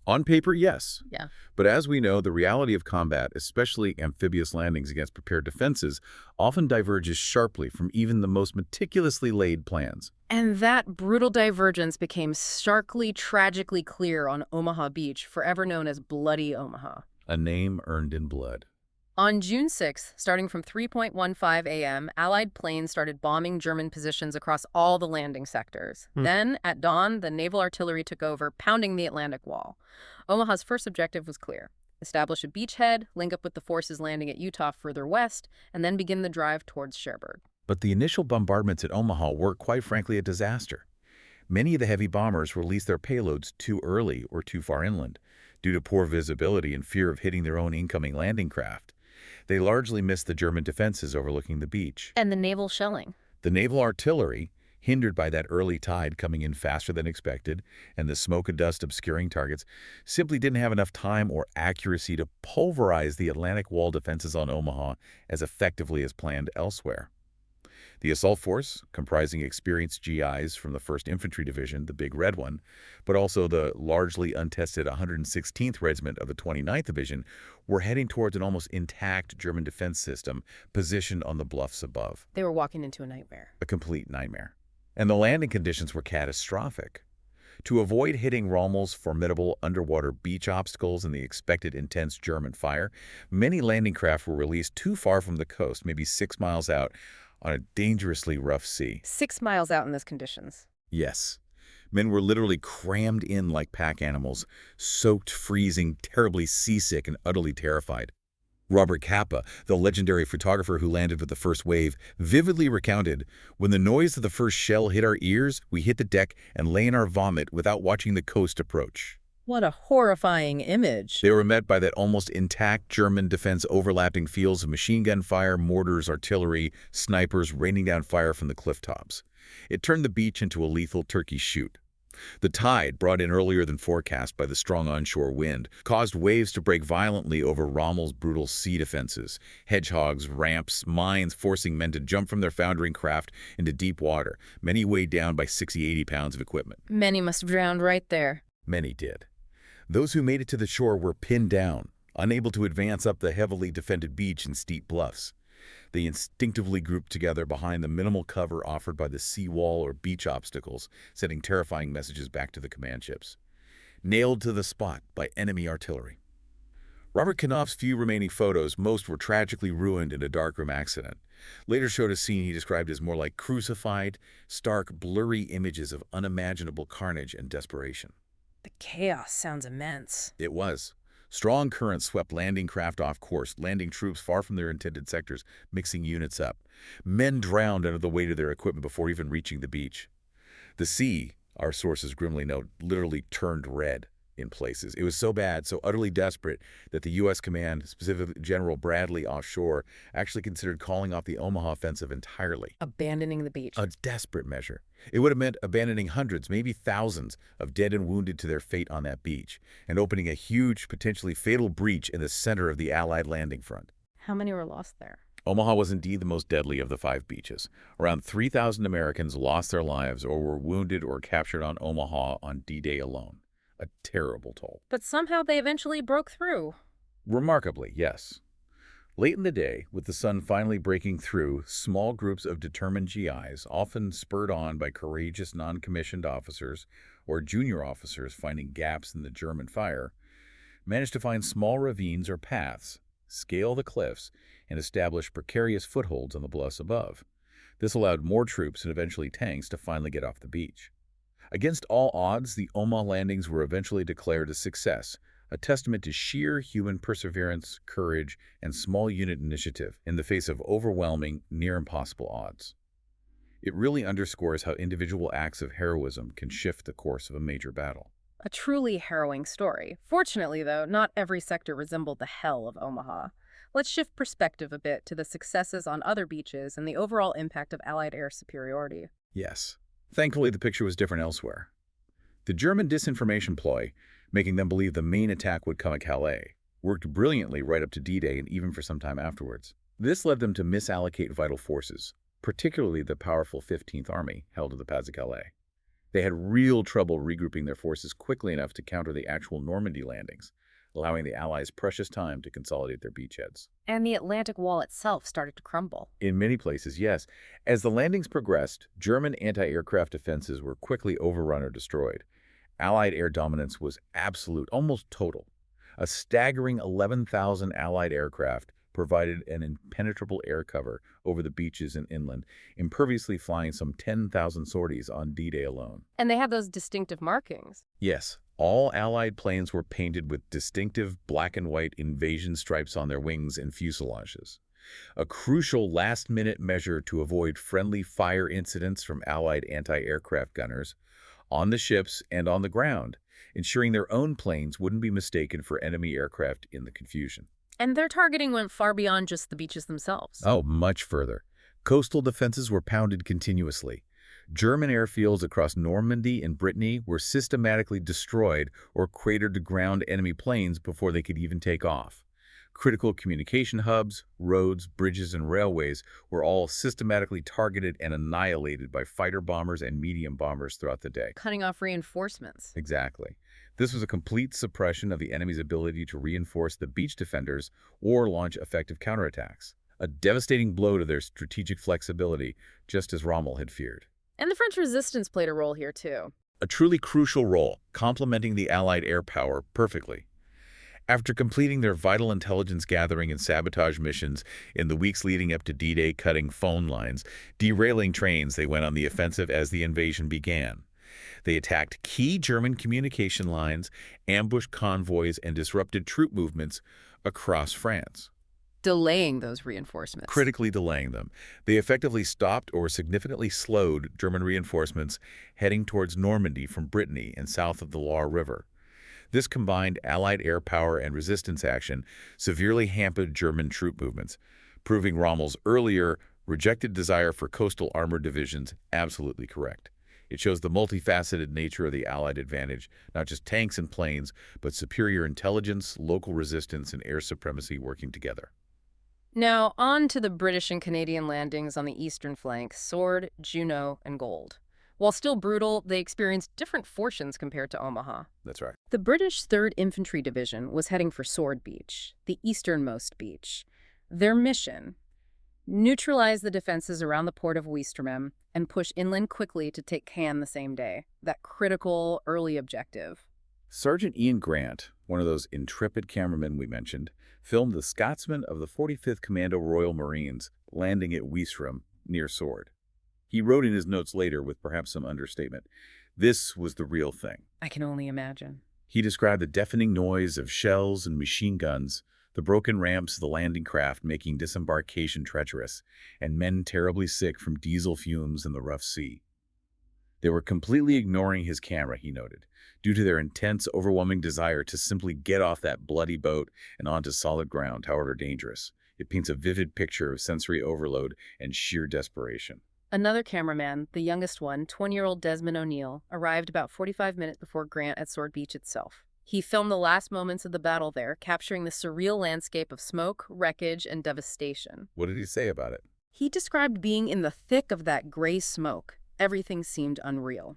S2: On paper, yes.
S1: Yeah.
S2: But as we know, the reality of combat, especially amphibious landings against prepared defenses, often diverges sharply from even the most meticulously laid plans.
S1: And that brutal divergence became starkly, tragically clear on Omaha Beach, forever known as Bloody Omaha.
S2: A name earned in blood.
S1: On June 6th, starting from 3:15 a.m., Allied planes started bombing German positions across all the landing sectors. Then, at dawn, the naval artillery took over, pounding the Atlantic Wall. Omaha's first objective was clear: establish a beachhead, link up with the forces landing at Utah further west, and then begin the drive towards Cherbourg.
S2: But the initial bombardments at Omaha were, quite frankly, a disaster. Many of the heavy bombers released their payloads too early or too far inland, due to poor visibility and fear of hitting their own incoming landing craft. They largely missed the German defenses overlooking the beach.
S1: And the naval shelling.
S2: The naval artillery, hindered by that early tide coming in faster than expected and the smoke and dust obscuring targets, simply didn't have enough time or accuracy to pulverize the Atlantic Wall defenses on Omaha as effectively as planned elsewhere. The assault force, comprising experienced GIs from the 1st Infantry Division, the Big Red One, but also the largely untested 116th Regiment of the 29th Division, were heading towards an almost intact German defense system positioned on the bluffs above.
S1: They were walking into a nightmare.
S2: A complete nightmare. And the landing conditions were catastrophic. To avoid hitting Rommel's formidable underwater beach obstacles and the expected intense German fire, many landing craft were released too far from the coast, maybe 6 miles out, on a dangerously rough sea.
S1: 6 miles out in those conditions.
S2: Yes. Men were literally crammed in like pack animals, soaked, freezing, terribly seasick, and utterly terrified. Robert Capa, the legendary photographer who landed with the first wave, vividly recounted, "When the noise of the first shell hit our ears, we hit the deck and lay in our vomit without watching the coast approach."
S1: What a horrifying image.
S2: They were met by that almost intact German defense overlapping fields of machine gun fire, mortars, artillery, snipers raining down fire from the cliff tops. It turned the beach into a lethal turkey shoot. The tide, brought in earlier than forecast by the strong onshore wind, caused waves to break violently over Rommel's brutal sea defenses. Hedgehogs, ramps, mines forcing men to jump from their foundering craft into deep water, many weighed down by 60-80 pounds of equipment.
S1: Many must have drowned right there.
S2: Many did. Those who made it to the shore were pinned down, unable to advance up the heavily defended beach and steep bluffs. They instinctively grouped together behind the minimal cover offered by the seawall or beach obstacles, sending terrifying messages back to the command ships. Nailed to the spot by enemy artillery. Robert Knopf's few remaining photos, most were tragically ruined in a darkroom accident, later showed a scene he described as more like crucified, stark, blurry images of unimaginable carnage and desperation.
S1: The chaos sounds immense.
S2: It was. Strong currents swept landing craft off course, landing troops far from their intended sectors, mixing units up. Men drowned under the weight of their equipment before even reaching the beach. The sea, our sources grimly note, literally turned red in places. It was so bad, so utterly desperate, that the U.S. command, specifically General Bradley offshore, actually considered calling off the Omaha offensive entirely.
S1: Abandoning the beach.
S2: A desperate measure. It would have meant abandoning hundreds, maybe thousands, of dead and wounded to their fate on that beach, and opening a huge, potentially fatal breach in the center of the Allied landing front.
S1: How many were lost there?
S2: Omaha was indeed the most deadly of the 5 beaches. Around 3,000 Americans lost their lives or were wounded or captured on Omaha on D-Day alone. A terrible toll.
S1: But somehow they eventually broke through.
S2: Remarkably, yes. Late in the day, with the sun finally breaking through, small groups of determined GIs, often spurred on by courageous non-commissioned officers or junior officers finding gaps in the German fire, managed to find small ravines or paths, scale the cliffs, and establish precarious footholds on the bluffs above. This allowed more troops and eventually tanks to finally get off the beach. Against all odds, the Omaha landings were eventually declared a success, a testament to sheer human perseverance, courage, and small unit initiative in the face of overwhelming, near-impossible odds. It really underscores how individual acts of heroism can shift the course of a major battle.
S1: A truly harrowing story. Fortunately, though, not every sector resembled the hell of Omaha. Let's shift perspective a bit to the successes on other beaches and the overall impact of Allied air superiority.
S2: Yes. Thankfully, the picture was different elsewhere. The German disinformation ploy, making them believe the main attack would come at Calais, worked brilliantly right up to D-Day and even for some time afterwards. This led them to misallocate vital forces, particularly the powerful 15th Army held at the Pas de Calais. They had real trouble regrouping their forces quickly enough to counter the actual Normandy landings, allowing the Allies precious time to consolidate their beachheads.
S1: And the Atlantic Wall itself started to crumble.
S2: In many places, yes. As the landings progressed, German anti-aircraft defenses were quickly overrun or destroyed. Allied air dominance was absolute, almost total. A staggering 11,000 Allied aircraft provided an impenetrable air cover over the beaches and inland, imperviously flying some 10,000 sorties on D-Day alone.
S1: And they had those distinctive markings.
S2: Yes, all Allied planes were painted with distinctive black and white invasion stripes on their wings and fuselages. A crucial last-minute measure to avoid friendly fire incidents from Allied anti-aircraft gunners on the ships and on the ground, ensuring their own planes wouldn't be mistaken for enemy aircraft in the confusion.
S1: And their targeting went far beyond just the beaches themselves.
S2: Oh, much further. Coastal defenses were pounded continuously. German airfields across Normandy and Brittany were systematically destroyed or cratered to ground enemy planes before they could even take off. Critical communication hubs, roads, bridges, and railways were all systematically targeted and annihilated by fighter bombers and medium bombers throughout the day.
S1: Cutting off reinforcements.
S2: Exactly. This was a complete suppression of the enemy's ability to reinforce the beach defenders or launch effective counterattacks. A devastating blow to their strategic flexibility, just as Rommel had feared.
S1: And the French resistance played a role here, too.
S2: A truly crucial role, complementing the Allied air power perfectly. After completing their vital intelligence gathering and sabotage missions in the weeks leading up to D-Day, cutting phone lines, derailing trains, they went on the offensive as the invasion began. They attacked key German communication lines, ambushed convoys, and disrupted troop movements across France,
S1: Delaying those reinforcements.
S2: critically delaying them. They effectively stopped or significantly slowed German reinforcements heading towards Normandy from Brittany and south of the Loire River. This combined Allied air power and resistance action severely hampered German troop movements, proving Rommel's earlier rejected desire for coastal armored divisions absolutely correct. It shows the multifaceted nature of the Allied advantage, not just tanks and planes, but superior intelligence, local resistance, and air supremacy working together.
S1: Now, on to the British and Canadian landings on the eastern flank, Sword, Juno, and Gold. While still brutal, they experienced different fortunes compared to Omaha.
S2: That's right.
S1: The British 3rd Infantry Division was heading for Sword Beach, the easternmost beach. Their mission: neutralize the defenses around the port of Ouistreham and push inland quickly to take Cannes the same day. That critical early objective.
S2: Sergeant Ian Grant, one of those intrepid cameramen we mentioned, filmed the Scotsman of the 45th Commando Royal Marines landing at Ouistreham near Sword. He wrote in his notes later, with perhaps some understatement, this was the real thing.
S1: I can only imagine.
S2: He described the deafening noise of shells and machine guns, the broken ramps of the landing craft making disembarkation treacherous, and men terribly sick from diesel fumes in the rough sea. They were completely ignoring his camera, he noted, due to their intense, overwhelming desire to simply get off that bloody boat and onto solid ground, however dangerous. It paints a vivid picture of sensory overload and sheer desperation.
S1: Another cameraman, the youngest one, 20-year-old Desmond O'Neill, arrived about 45 minutes before Grant at Sword Beach itself. He filmed the last moments of the battle there, capturing the surreal landscape of smoke, wreckage, and devastation.
S2: What did he say about it?
S1: He described being in the thick of that gray smoke. Everything seemed unreal.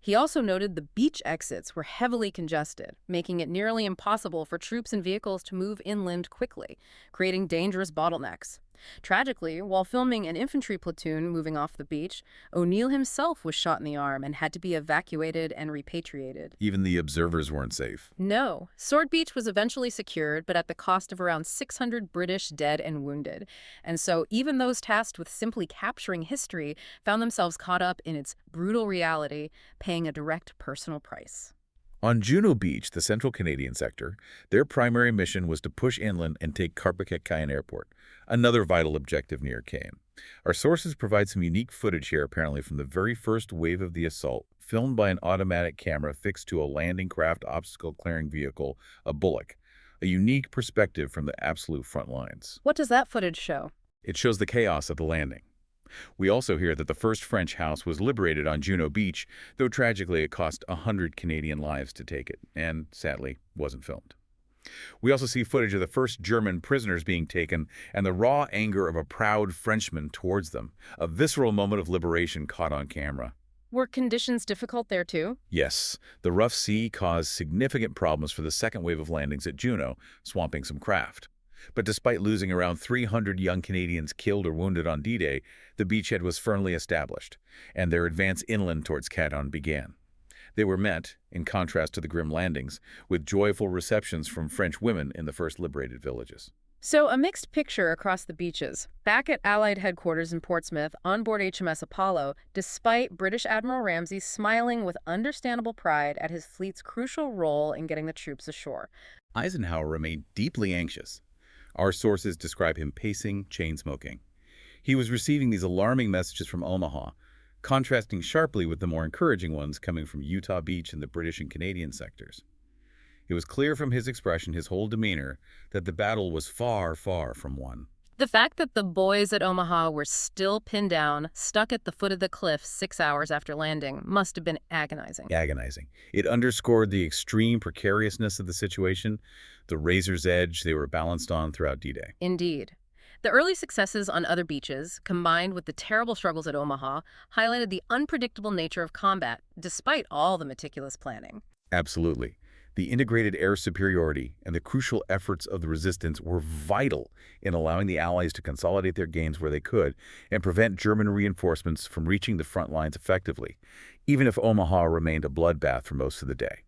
S1: He also noted the beach exits were heavily congested, making it nearly impossible for troops and vehicles to move inland quickly, creating dangerous bottlenecks. Tragically, while filming an infantry platoon moving off the beach, O'Neill himself was shot in the arm and had to be evacuated and repatriated.
S2: Even the observers weren't safe.
S1: No, Sword Beach was eventually secured, but at the cost of around 600 British dead and wounded. And so even those tasked with simply capturing history found themselves caught up in its brutal reality, paying a direct personal price.
S2: On Juno Beach, the central Canadian sector, their primary mission was to push inland and take Carpacet-Cayenne Airport, another vital objective near Cayenne. Our sources provide some unique footage here, apparently from the very first wave of the assault, filmed by an automatic camera fixed to a landing craft obstacle-clearing vehicle, a Bullock, a unique perspective from the absolute front lines.
S1: What does that footage show?
S2: It shows the chaos of the landing. We also hear that the first French house was liberated on Juno Beach, though tragically it cost 100 Canadian lives to take it, and sadly wasn't filmed. We also see footage of the first German prisoners being taken and the raw anger of a proud Frenchman towards them, a visceral moment of liberation caught on camera.
S1: Were conditions difficult there too?
S2: Yes, the rough sea caused significant problems for the second wave of landings at Juno, swamping some craft. But despite losing around 300 young Canadians killed or wounded on D-Day, the beachhead was firmly established, and their advance inland towards Cadon began. They were met, in contrast to the grim landings, with joyful receptions from French women in the first liberated villages.
S1: So a mixed picture across the beaches. Back at Allied headquarters in Portsmouth, on board HMS Apollo, despite British Admiral Ramsay smiling with understandable pride at his fleet's crucial role in getting the troops ashore.
S2: Eisenhower remained deeply anxious. Our sources describe him pacing, chain-smoking. He was receiving these alarming messages from Omaha, contrasting sharply with the more encouraging ones coming from Utah Beach and the British and Canadian sectors. It was clear from his expression, his whole demeanor, that the battle was far, far from won.
S1: The fact that the boys at Omaha were still pinned down, stuck at the foot of the cliff 6 hours after landing, must have been agonizing.
S2: Agonizing. It underscored the extreme precariousness of the situation, the razor's edge they were balanced on throughout D-Day.
S1: Indeed. The early successes on other beaches, combined with the terrible struggles at Omaha, highlighted the unpredictable nature of combat, despite all the meticulous planning.
S2: Absolutely. The integrated air superiority and the crucial efforts of the resistance were vital in allowing the Allies to consolidate their gains where they could and prevent German reinforcements from reaching the front lines effectively, even if Omaha remained a bloodbath for most of the day.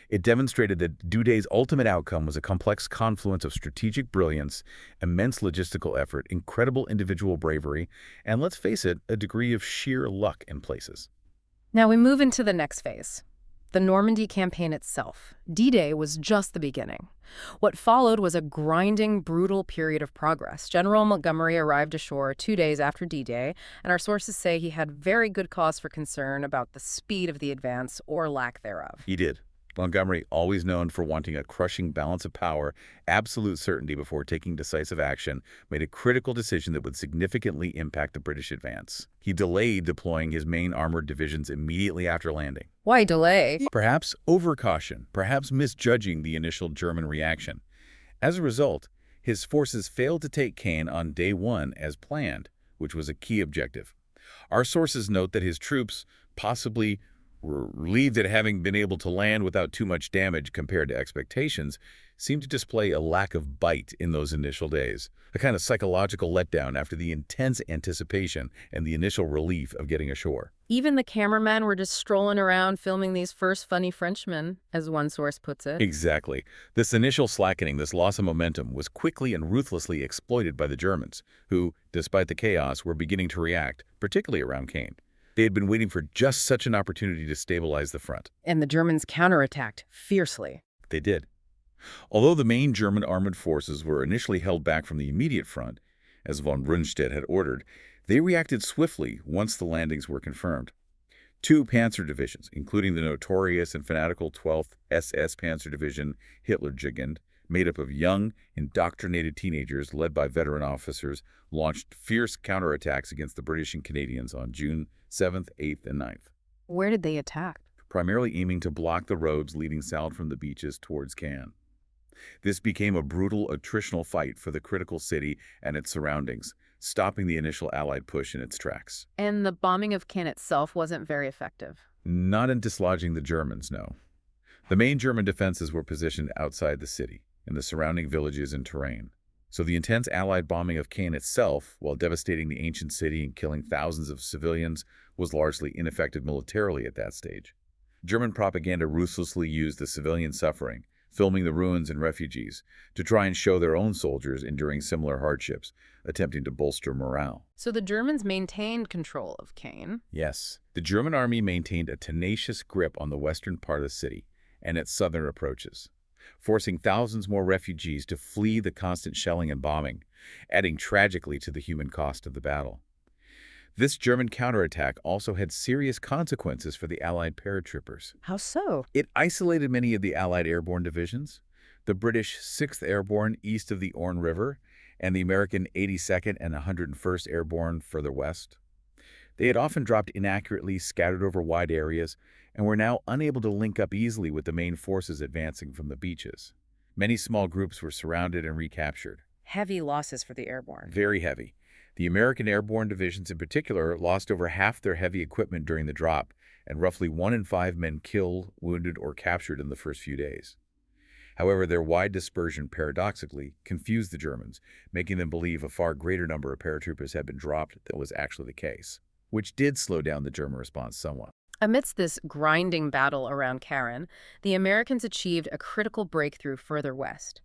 S2: It demonstrated that D-Day's ultimate outcome was a complex confluence of strategic brilliance, immense logistical effort, incredible individual bravery, and let's face it, a degree of sheer luck in places.
S1: Now we move into the next phase. The Normandy campaign itself. D-Day was just the beginning. What followed was a grinding, brutal period of progress. General Montgomery arrived ashore 2 days after D-Day, and our sources say he had very good cause for concern about the speed of the advance or lack thereof.
S2: He did. Montgomery, always known for wanting a crushing balance of power, absolute certainty before taking decisive action, made a critical decision that would significantly impact the British advance. He delayed deploying his main armored divisions immediately after landing.
S1: Why delay?
S2: Perhaps overcaution, perhaps misjudging the initial German reaction. As a result, his forces failed to take Caen on day one as planned, which was a key objective. Our sources note that his troops possibly were relieved at having been able to land without too much damage compared to expectations, seemed to display a lack of bite in those initial days, a kind of psychological letdown after the intense anticipation and the initial relief of getting ashore.
S1: Even the cameramen were just strolling around filming these first funny Frenchmen, as one source puts it.
S2: Exactly. This initial slackening, this loss of momentum, was quickly and ruthlessly exploited by the Germans, who, despite the chaos, were beginning to react, particularly around Caen. They had been waiting for just such an opportunity to stabilize the front.
S1: And the Germans counterattacked fiercely.
S2: They did. Although the main German armored forces were initially held back from the immediate front, as von Rundstedt had ordered, they reacted swiftly once the landings were confirmed. 2 panzer divisions, including the notorious and fanatical 12th SS Panzer Division Hitlerjugend, made up of young, indoctrinated teenagers led by veteran officers, launched fierce counterattacks against the British and Canadians on June 7th, 8th, and 9th.
S1: Where did they attack?
S2: Primarily aiming to block the roads leading south from the beaches towards Caen. This became a brutal attritional fight for the critical city and its surroundings, stopping the initial Allied push in its tracks.
S1: And the bombing of Caen itself wasn't very effective.
S2: Not in dislodging the Germans, no. The main German defenses were positioned outside the city, in the surrounding villages and terrain. So the intense Allied bombing of Caen itself, while devastating the ancient city and killing thousands of civilians, was largely ineffective militarily at that stage. German propaganda ruthlessly used the civilian suffering, filming the ruins and refugees, to try and show their own soldiers enduring similar hardships, attempting to bolster morale.
S1: So the Germans maintained control of Caen.
S2: Yes, the German army maintained a tenacious grip on the western part of the city and its southern approaches, forcing thousands more refugees to flee the constant shelling and bombing, adding tragically to the human cost of the battle. This German counterattack also had serious consequences for the Allied paratroopers.
S1: How so?
S2: It isolated many of the Allied airborne divisions, the British 6th Airborne east of the Orne River, and the American 82nd and 101st Airborne further west. They had often dropped inaccurately, scattered over wide areas, and were now unable to link up easily with the main forces advancing from the beaches. Many small groups were surrounded and recaptured.
S1: Heavy losses for the airborne.
S2: Very heavy. The American airborne divisions in particular lost over half their heavy equipment during the drop, and roughly 1 in 5 men killed, wounded, or captured in the first few days. However, their wide dispersion paradoxically confused the Germans, making them believe a far greater number of paratroopers had been dropped than was actually the case, which did slow down the German response somewhat.
S1: Amidst this grinding battle around Caen, the Americans achieved a critical breakthrough further west.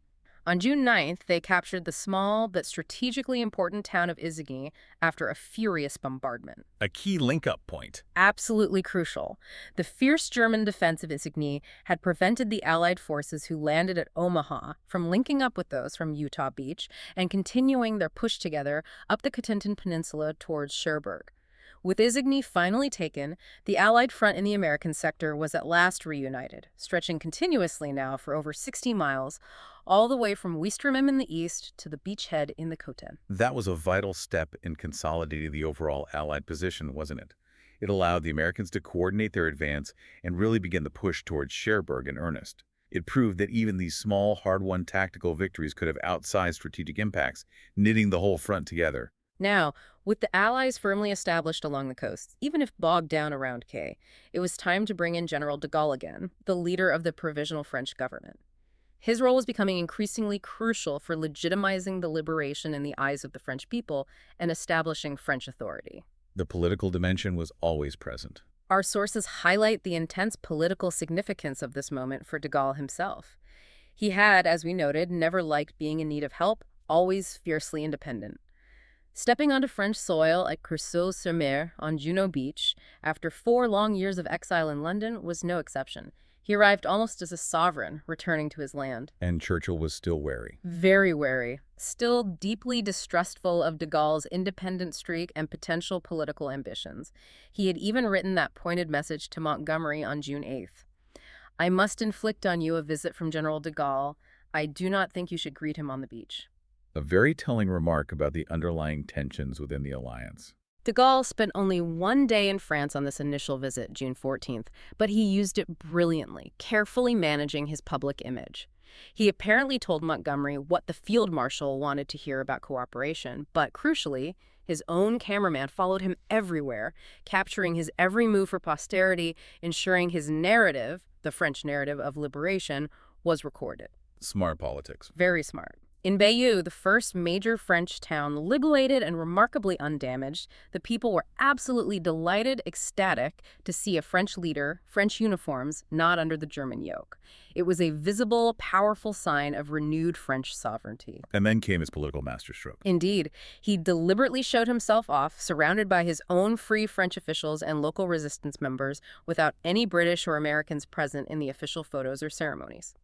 S1: On June 9th, they captured the small but strategically important town of Isigny after a furious bombardment.
S2: A key link-up point.
S1: Absolutely crucial. The fierce German defense of Isigny had prevented the Allied forces who landed at Omaha from linking up with those from Utah Beach and continuing their push together up the Cotentin Peninsula towards Cherbourg. With Isigny finally taken, the Allied front in the American sector was at last reunited, stretching continuously now for over 60 miles, all the way from Ouistreham in the east to the beachhead in the Cotentin.
S2: That was a vital step in consolidating the overall Allied position, wasn't it? It allowed the Americans to coordinate their advance and really begin the push towards Cherbourg in earnest. It proved that even these small, hard-won tactical victories could have outsized strategic impacts, knitting the whole front together.
S1: Now, with the Allies firmly established along the coasts, even if bogged down around Caen, it was time to bring in General de Gaulle again, the leader of the Provisional French government. His role was becoming increasingly crucial for legitimizing the liberation in the eyes of the French people and establishing French authority.
S2: The political dimension was always present.
S1: Our sources highlight the intense political significance of this moment for de Gaulle himself. He had, as we noted, never liked being in need of help, always fiercely independent. Stepping onto French soil at Creusot-sur-Mer on Juno Beach after 4 long years of exile in London was no exception. He arrived almost as a sovereign, returning to his land.
S2: And Churchill was still wary.
S1: Very wary, still deeply distrustful of de Gaulle's independent streak and potential political ambitions. He had even written that pointed message to Montgomery on June 8th. "I must inflict on you a visit from General de Gaulle. I do not think you should greet him on the beach."
S2: A very telling remark about the underlying tensions within the alliance.
S1: De Gaulle spent only 1 day in France on this initial visit, June 14th, but he used it brilliantly, carefully managing his public image. He apparently told Montgomery what the field marshal wanted to hear about cooperation, but crucially, his own cameraman followed him everywhere, capturing his every move for posterity, ensuring his narrative, the French narrative of liberation, was recorded.
S2: Smart politics.
S1: Very smart. In Bayeux, the first major French town, liberated and remarkably undamaged, the people were absolutely delighted, ecstatic to see a French leader, French uniforms, not under the German yoke. It was a visible, powerful sign of renewed French sovereignty.
S2: And then came his political masterstroke.
S1: Indeed, he deliberately showed himself off, surrounded by his own free French officials and local resistance members, without any British or Americans present in the official photos or ceremonies.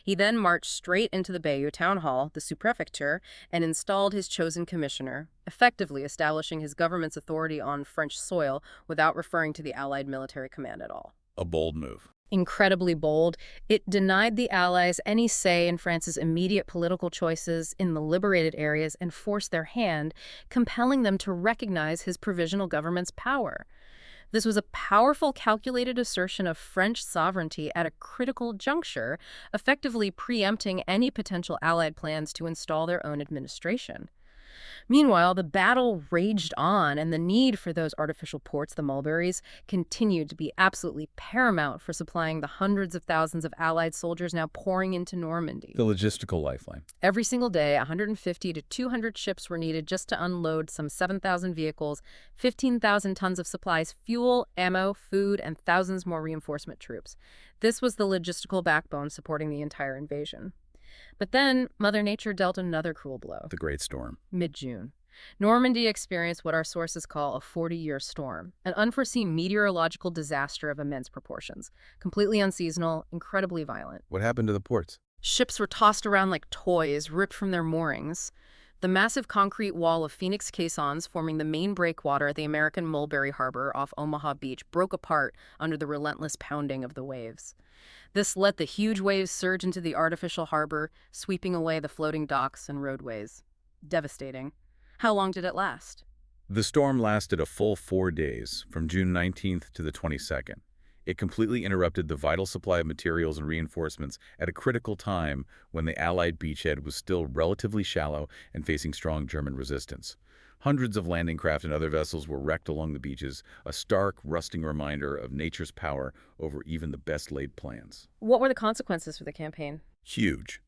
S1: He then marched straight into the Bayeux town hall, the sous-prefecture, and installed his chosen commissioner, effectively establishing his government's authority on French soil without referring to the Allied military command at all.
S2: A bold move.
S1: Incredibly bold, it denied the Allies any say in France's immediate political choices in the liberated areas and forced their hand, compelling them to recognize his provisional government's power. This was a powerful, calculated assertion of French sovereignty at a critical juncture, effectively preempting any potential Allied plans to install their own administration. Meanwhile, the battle raged on, and the need for those artificial ports, the mulberries, continued to be absolutely paramount for supplying the hundreds of thousands of Allied soldiers now pouring into Normandy.
S2: The logistical lifeline.
S1: Every single day, 150 to 200 ships were needed just to unload some 7,000 vehicles, 15,000 tons of supplies, fuel, ammo, food, and thousands more reinforcement troops. This was the logistical backbone supporting the entire invasion. But then, Mother Nature dealt another cruel blow.
S2: The Great Storm.
S1: Mid-June, Normandy experienced what our sources call a 40-year storm, an unforeseen meteorological disaster of immense proportions, completely unseasonal, incredibly violent.
S2: What happened to the ports?
S1: Ships were tossed around like toys, ripped from their moorings. The massive concrete wall of Phoenix caissons forming the main breakwater at the American Mulberry Harbor off Omaha Beach broke apart under the relentless pounding of the waves. This let the huge waves surge into the artificial harbor, sweeping away the floating docks and roadways. Devastating. How long did it last?
S2: The storm lasted a full 4 days, from June 19th to the 22nd. It completely interrupted the vital supply of materials and reinforcements at a critical time when the Allied beachhead was still relatively shallow and facing strong German resistance. Hundreds of landing craft and other vessels were wrecked along the beaches, a stark, rusting reminder of nature's power over even the best-laid plans.
S1: What were the consequences for the campaign?
S2: Huge.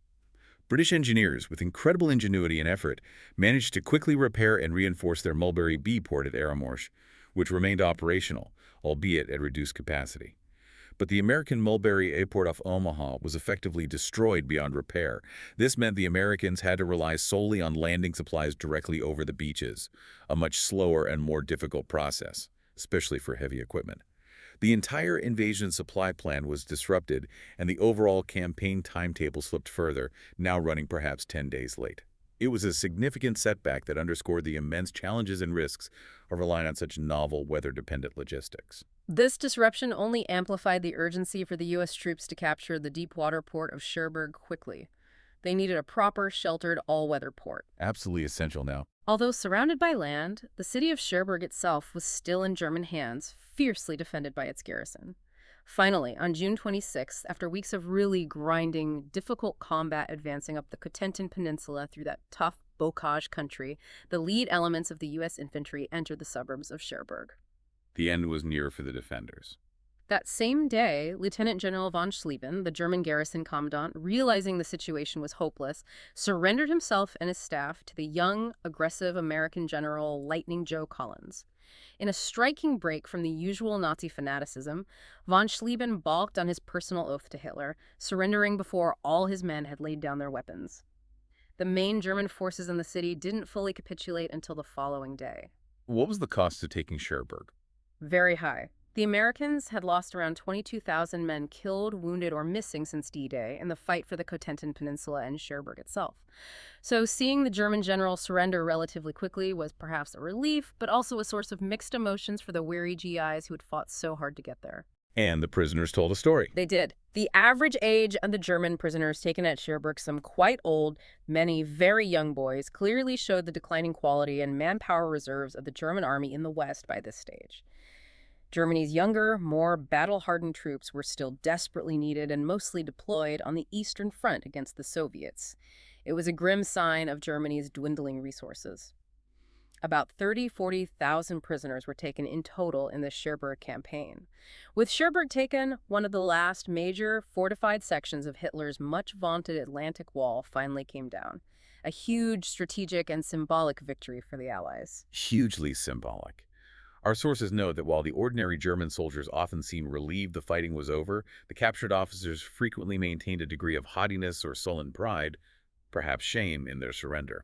S2: British engineers, with incredible ingenuity and effort, managed to quickly repair and reinforce their Mulberry B port at Aramorsh, which remained operational, albeit at reduced capacity. But the American Mulberry A port off Omaha was effectively destroyed beyond repair. This meant the Americans had to rely solely on landing supplies directly over the beaches, a much slower and more difficult process, especially for heavy equipment. The entire invasion supply plan was disrupted, and the overall campaign timetable slipped further, now running perhaps 10 days late. It was a significant setback that underscored the immense challenges and risks of relying on such novel, weather-dependent logistics.
S1: This disruption only amplified the urgency for the U.S. troops to capture the deep-water port of Cherbourg quickly. They needed a proper, sheltered, all-weather port.
S2: Absolutely essential now.
S1: Although surrounded by land, the city of Cherbourg itself was still in German hands, fiercely defended by its garrison. Finally, on June 26th, after weeks of really grinding, difficult combat advancing up the Cotentin Peninsula through that tough bocage country, the lead elements of the U.S. infantry entered the suburbs of Cherbourg.
S2: The end was near for the defenders.
S1: That same day, Lieutenant General von Schlieben, the German garrison commandant, realizing the situation was hopeless, surrendered himself and his staff to the young, aggressive American General Lightning Joe Collins. In a striking break from the usual Nazi fanaticism, von Schlieben balked on his personal oath to Hitler, surrendering before all his men had laid down their weapons. The main German forces in the city didn't fully capitulate until the following day.
S2: What was the cost of taking Cherbourg?
S1: Very high. The Americans had lost around 22,000 men killed, wounded, or missing since D-Day in the fight for the Cotentin Peninsula and Cherbourg itself. So seeing the German general surrender relatively quickly was perhaps a relief, but also a source of mixed emotions for the weary GIs who had fought so hard to get there.
S2: And the prisoners told a story.
S1: They did. The average age of the German prisoners taken at Cherbourg, some quite old, many very young boys, clearly showed the declining quality and manpower reserves of the German army in the West by this stage. Germany's younger, more battle-hardened troops were still desperately needed and mostly deployed on the Eastern Front against the Soviets. It was a grim sign of Germany's dwindling resources. About 40,000 prisoners were taken in total in the Cherbourg campaign. With Cherbourg taken, one of the last major fortified sections of Hitler's much-vaunted Atlantic Wall finally came down. A huge strategic and symbolic victory for the Allies.
S2: Hugely symbolic. Our sources note that while the ordinary German soldiers often seemed relieved the fighting was over, the captured officers frequently maintained a degree of haughtiness or sullen pride, perhaps shame, in their surrender.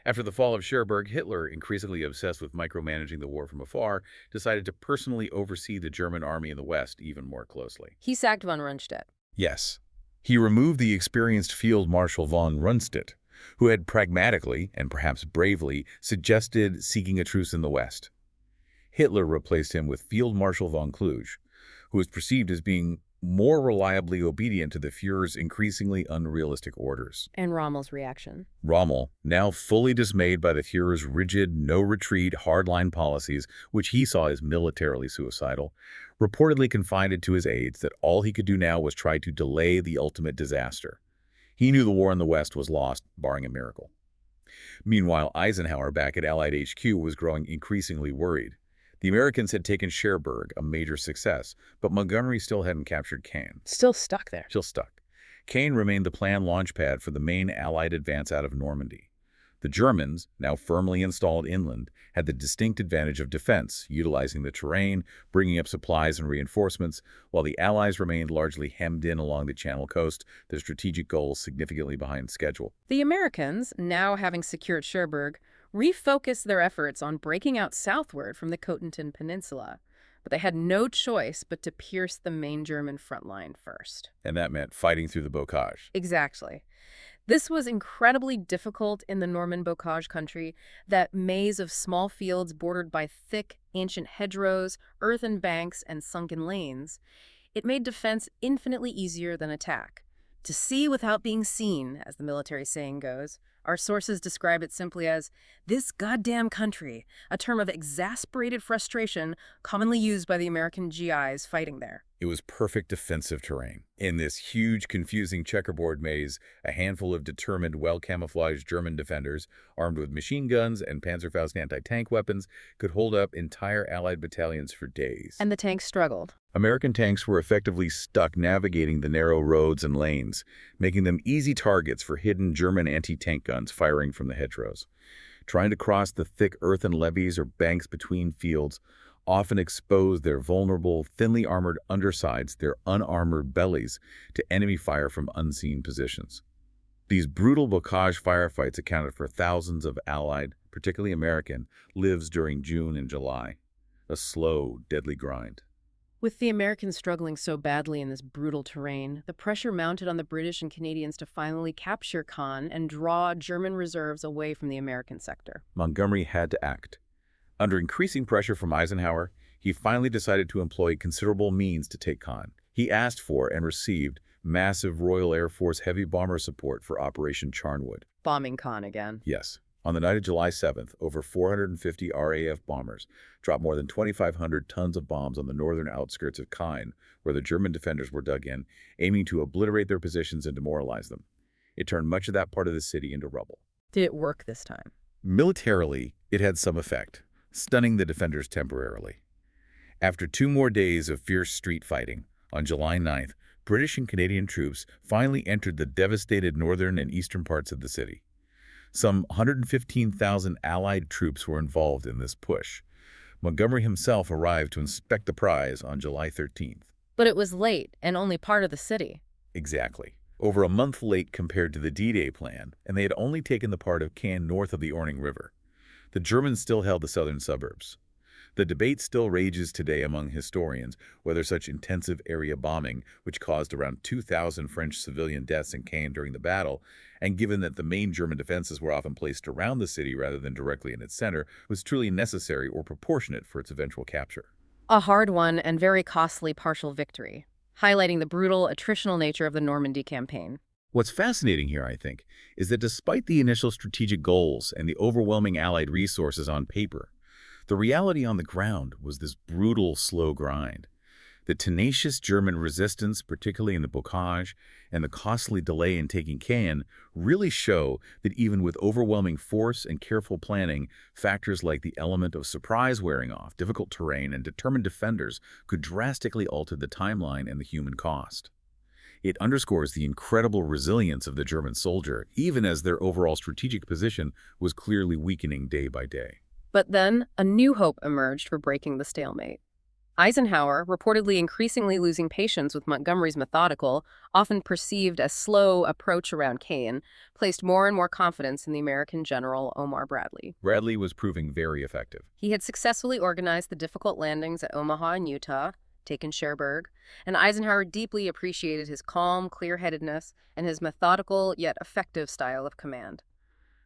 S2: After the fall of Cherbourg, Hitler, increasingly obsessed with micromanaging the war from afar, decided to personally oversee the German army in the West even more closely.
S1: He sacked von Rundstedt.
S2: Yes. He removed the experienced Field Marshal von Rundstedt, who had pragmatically, and perhaps bravely, suggested seeking a truce in the West. Hitler replaced him with Field Marshal von Kluge, who was perceived as being more reliably obedient to the Führer's increasingly unrealistic orders.
S1: And Rommel's reaction.
S2: Rommel, now fully dismayed by the Führer's rigid, no-retreat, hardline policies, which he saw as militarily suicidal, reportedly confided to his aides that all he could do now was try to delay the ultimate disaster. He knew the war in the West was lost, barring a miracle. Meanwhile, Eisenhower back at Allied HQ was growing increasingly worried. The Americans had taken Cherbourg, a major success, but Montgomery still hadn't captured Caen.
S1: Still stuck there.
S2: Still stuck. Caen remained the planned launch pad for the main Allied advance out of Normandy. The Germans, now firmly installed inland, had the distinct advantage of defense, utilizing the terrain, bringing up supplies and reinforcements, while the Allies remained largely hemmed in along the Channel coast, their strategic goals significantly behind schedule.
S1: The Americans, now having secured Cherbourg, refocused their efforts on breaking out southward from the Cotentin Peninsula. But they had no choice but to pierce the main German front line first.
S2: And that meant fighting through the bocage.
S1: Exactly. This was incredibly difficult in the Norman bocage country, that maze of small fields bordered by thick, ancient hedgerows, earthen banks, and sunken lanes. It made defense infinitely easier than attack. To see without being seen, as the military saying goes, our sources describe it simply as, "this goddamn country," a term of exasperated frustration commonly used by the American GIs fighting there.
S2: It was perfect defensive terrain. In this huge, confusing checkerboard maze, a handful of determined, well-camouflaged German defenders, armed with machine guns and Panzerfaust anti-tank weapons, could hold up entire Allied battalions for days.
S1: And the tanks struggled.
S2: American tanks were effectively stuck navigating the narrow roads and lanes, making them easy targets for hidden German anti-tank guns firing from the hedgerows. Trying to cross the thick earthen levees or banks between fields often exposed their vulnerable, thinly armored undersides, their unarmored bellies, to enemy fire from unseen positions. These brutal bocage firefights accounted for thousands of Allied, particularly American, lives during June and July. A slow, deadly grind.
S1: With the Americans struggling so badly in this brutal terrain, the pressure mounted on the British and Canadians to finally capture Caen and draw German reserves away from the American sector.
S2: Montgomery had to act. Under increasing pressure from Eisenhower, he finally decided to employ considerable means to take Caen. He asked for and received massive Royal Air Force heavy bomber support for Operation Charnwood.
S1: Bombing Caen again.
S2: Yes. On the night of July 7th, over 450 RAF bombers dropped more than 2,500 tons of bombs on the northern outskirts of Caen, where the German defenders were dug in, aiming to obliterate their positions and demoralize them. It turned much of that part of the city into rubble.
S1: Did it work this time?
S2: Militarily, it had some effect, stunning the defenders temporarily. After 2 more days of fierce street fighting, on July 9th, British and Canadian troops finally entered the devastated northern and eastern parts of the city. Some 115,000 Allied troops were involved in this push. Montgomery himself arrived to inspect the prize on July 13th.
S1: But it was late and only part of the city.
S2: Exactly. Over a month late compared to the D-Day plan, and they had only taken the part of Caen north of the Orning River. The Germans still held the southern suburbs. The debate still rages today among historians whether such intensive area bombing, which caused around 2,000 French civilian deaths in Caen during the battle, and given that the main German defenses were often placed around the city rather than directly in its center, was truly necessary or proportionate for its eventual capture.
S1: A hard won and very costly partial victory, highlighting the brutal, attritional nature of the Normandy campaign.
S2: What's fascinating here, I think, is that despite the initial strategic goals and the overwhelming Allied resources on paper, the reality on the ground was this brutal, slow grind. The tenacious German resistance, particularly in the bocage, and the costly delay in taking Caen really show that even with overwhelming force and careful planning, factors like the element of surprise wearing off, difficult terrain, and determined defenders could drastically alter the timeline and the human cost. It underscores the incredible resilience of the German soldier, even as their overall strategic position was clearly weakening day by day.
S1: But then, a new hope emerged for breaking the stalemate. Eisenhower, reportedly increasingly losing patience with Montgomery's methodical, often perceived as slow approach around Caen, placed more and more confidence in the American general Omar Bradley.
S2: Bradley was proving very effective.
S1: He had successfully organized the difficult landings at Omaha and Utah, taken Cherbourg, and Eisenhower deeply appreciated his calm, clear-headedness and his methodical yet effective style of command.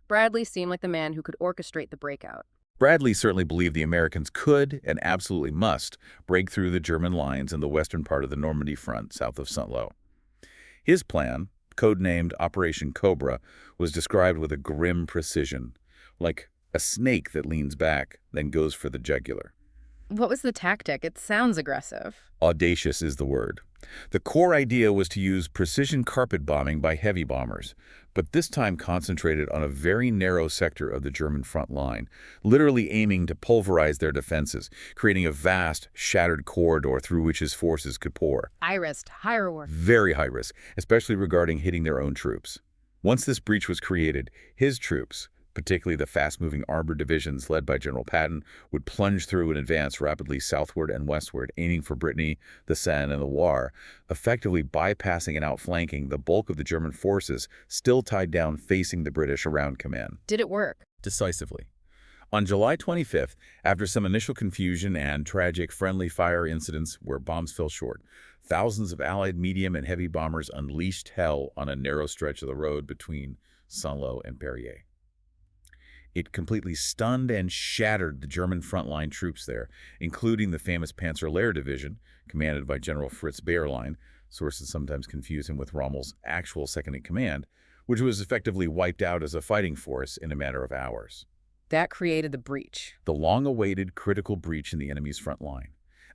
S1: Bradley seemed like the man who could orchestrate the breakout.
S2: Bradley certainly believed the Americans could, and absolutely must, break through the German lines in the western part of the Normandy front south of Saint-Lô. His plan, codenamed Operation Cobra, was described with a grim precision, like a snake that leans back, then goes for the jugular.
S1: What was the tactic? It sounds aggressive.
S2: Audacious is the word. The core idea was to use precision carpet bombing by heavy bombers, but this time concentrated on a very narrow sector of the German front line, literally aiming to pulverize their defenses, creating a vast, shattered corridor through which his forces could pour.
S1: High risk, high reward.
S2: Very high risk, especially regarding hitting their own troops. Once this breach was created, his troops, particularly the fast-moving armored divisions led by General Patton, would plunge through and advance rapidly southward and westward, aiming for Brittany, the Seine, and the Loire, effectively bypassing and outflanking the bulk of the German forces still tied down facing the British around Command.
S1: Did it work?
S2: Decisively. On July 25th, after some initial confusion and tragic friendly fire incidents where bombs fell short, thousands of Allied medium and heavy bombers unleashed hell on a narrow stretch of the road between Saint-Lô and Perrier. It completely stunned and shattered the German frontline troops there, including the famous Panzer-Lehr Division, commanded by General Fritz Bayerlein. Sources sometimes confuse him with Rommel's actual second-in-command, which was effectively wiped out as a fighting force in a matter of hours.
S1: That created the breach.
S2: The long-awaited critical breach in the enemy's front line.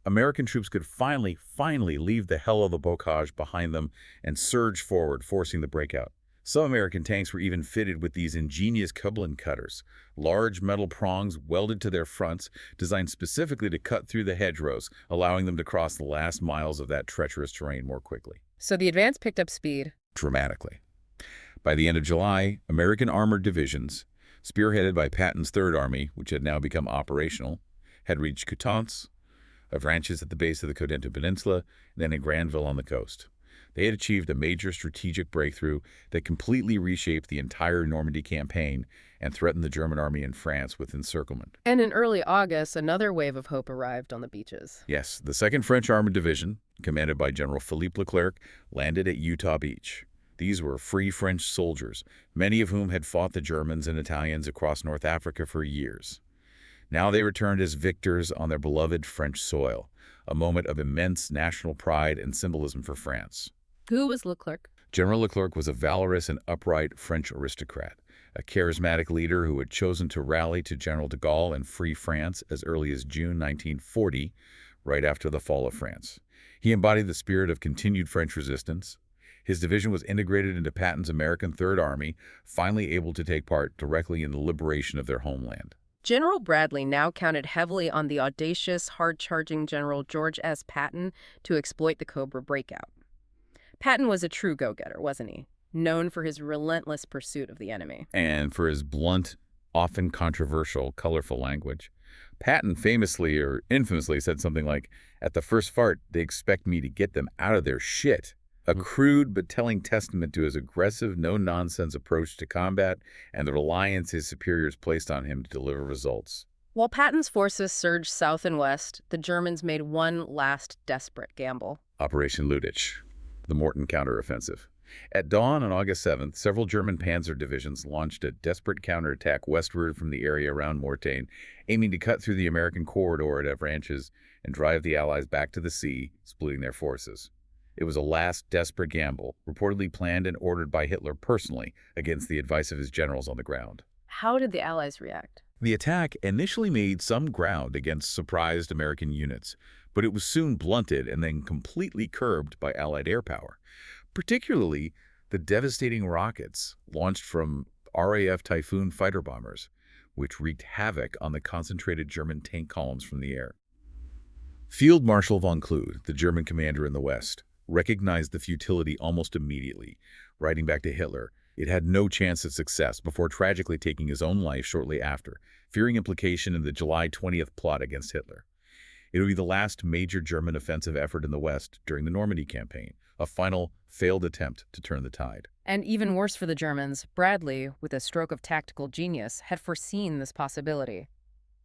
S2: American troops could finally leave the hell of the bocage behind them and surge forward, forcing the breakout. Some American tanks were even fitted with these ingenious Kublin cutters, large metal prongs welded to their fronts, designed specifically to cut through the hedgerows, allowing them to cross the last miles of that treacherous terrain more quickly.
S1: So the advance picked up speed.
S2: Dramatically. By the end of July, American armored divisions, spearheaded by Patton's Third Army, which had now become operational, had reached Coutances, Avranches at the base of the Cotentin Peninsula, and then in Granville on the coast. They had achieved a major strategic breakthrough that completely reshaped the entire Normandy campaign and threatened the German army in France with encirclement.
S1: And in early August, another wave of hope arrived on the beaches.
S2: Yes, the 2nd French Armored Division, commanded by General Philippe Leclerc, landed at Utah Beach. These were free French soldiers, many of whom had fought the Germans and Italians across North Africa for years. Now they returned as victors on their beloved French soil, a moment of immense national pride and symbolism for France.
S1: Who was Leclerc?
S2: General Leclerc was a valorous and upright French aristocrat, a charismatic leader who had chosen to rally to General de Gaulle and free France as early as June 1940, right after the fall of France. He embodied the spirit of continued French resistance. His division was integrated into Patton's American Third Army, finally able to take part directly in the liberation of their homeland.
S1: General Bradley now counted heavily on the audacious, hard-charging General George S. Patton to exploit the Cobra breakout. Patton was a true go-getter, wasn't he? Known for his relentless pursuit of the enemy.
S2: And for his blunt, often controversial, colorful language. Patton famously or infamously said something like, "At the first fart, they expect me to get them out of their shit." A crude but telling testament to his aggressive, no-nonsense approach to combat and the reliance his superiors placed on him to deliver results.
S1: While Patton's forces surged south and west, the Germans made one last desperate gamble.
S2: Operation Luttich, the Morton counteroffensive. At dawn on August 7th, several German panzer divisions launched a desperate counterattack westward from the area around Mortain, aiming to cut through the American corridor at Avranches and drive the Allies back to the sea, splitting their forces. It was a last desperate gamble, reportedly planned and ordered by Hitler personally, against the advice of his generals on the ground.
S1: How did the Allies react?
S2: The attack initially made some ground against surprised American units, but it was soon blunted and then completely curbed by Allied air power, particularly the devastating rockets launched from RAF Typhoon fighter bombers, which wreaked havoc on the concentrated German tank columns from the air. Field Marshal von Kluge, the German commander in the West, recognized the futility almost immediately, writing back to Hitler, it had no chance of success before tragically taking his own life shortly after, fearing implication in the July 20th plot against Hitler. It would be the last major German offensive effort in the West during the Normandy campaign, a final, failed attempt to turn the tide.
S1: And even worse for the Germans, Bradley, with a stroke of tactical genius, had foreseen this possibility.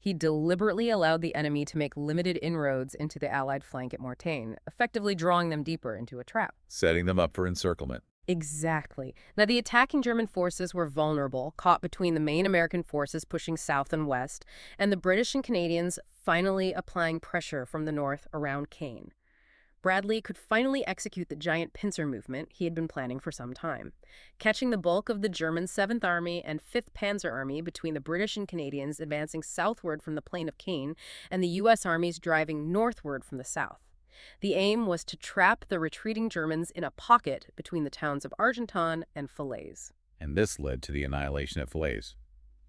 S1: He deliberately allowed the enemy to make limited inroads into the Allied flank at Mortain, effectively drawing them deeper into a trap.
S2: Setting them up for encirclement.
S1: Exactly. Now, the attacking German forces were vulnerable, caught between the main American forces pushing south and west, and the British and Canadians finally applying pressure from the north around Caen. Bradley could finally execute the giant pincer movement he had been planning for some time, catching the bulk of the German 7th Army and 5th Panzer Army between the British and Canadians advancing southward from the plain of Caen and the U.S. armies driving northward from the south. The aim was to trap the retreating Germans in a pocket between the towns of Argenton and Falaise.
S2: And this led to the annihilation at Falaise,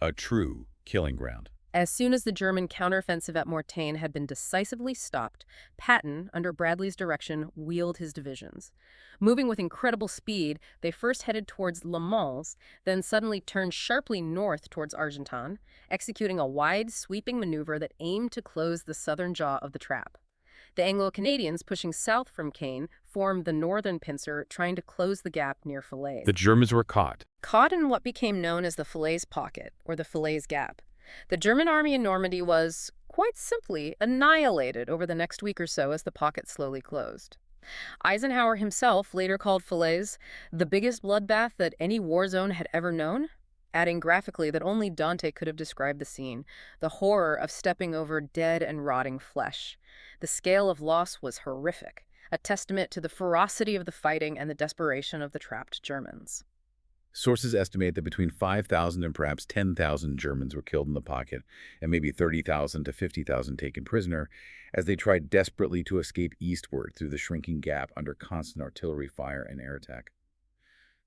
S2: a true killing ground.
S1: As soon as the German counteroffensive at Mortain had been decisively stopped, Patton, under Bradley's direction, wheeled his divisions. Moving with incredible speed, they first headed towards Le Mans, then suddenly turned sharply north towards Argentan, executing a wide, sweeping maneuver that aimed to close the southern jaw of the trap. The Anglo-Canadians, pushing south from Caen, formed the northern pincer, trying to close the gap near Falaise.
S2: The Germans were caught.
S1: Caught in what became known as the Falaise Pocket, or the Falaise Gap. The German army in Normandy was, quite simply, annihilated over the next week or so as the pocket slowly closed. Eisenhower himself later called Falaise the biggest bloodbath that any war zone had ever known, adding graphically that only Dante could have described the scene, the horror of stepping over dead and rotting flesh. The scale of loss was horrific, a testament to the ferocity of the fighting and the desperation of the trapped Germans.
S2: Sources estimate that between 5,000 and perhaps 10,000 Germans were killed in the pocket, and maybe 30,000 to 50,000 taken prisoner, as they tried desperately to escape eastward through the shrinking gap under constant artillery fire and air attack.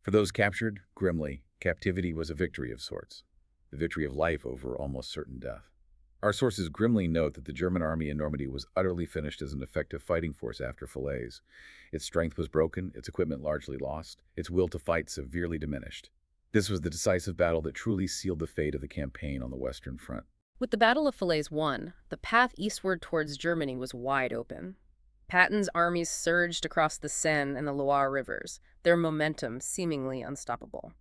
S2: For those captured, grimly, captivity was a victory of sorts, the victory of life over almost certain death. Our sources grimly note that the German army in Normandy was utterly finished as an effective fighting force after Falaise. Its strength was broken, its equipment largely lost, its will to fight severely diminished. This was the decisive battle that truly sealed the fate of the campaign on the Western Front.
S1: With the Battle of Falaise won, the path eastward towards Germany was wide open. Patton's armies surged across the Seine and the Loire rivers, their momentum seemingly unstoppable.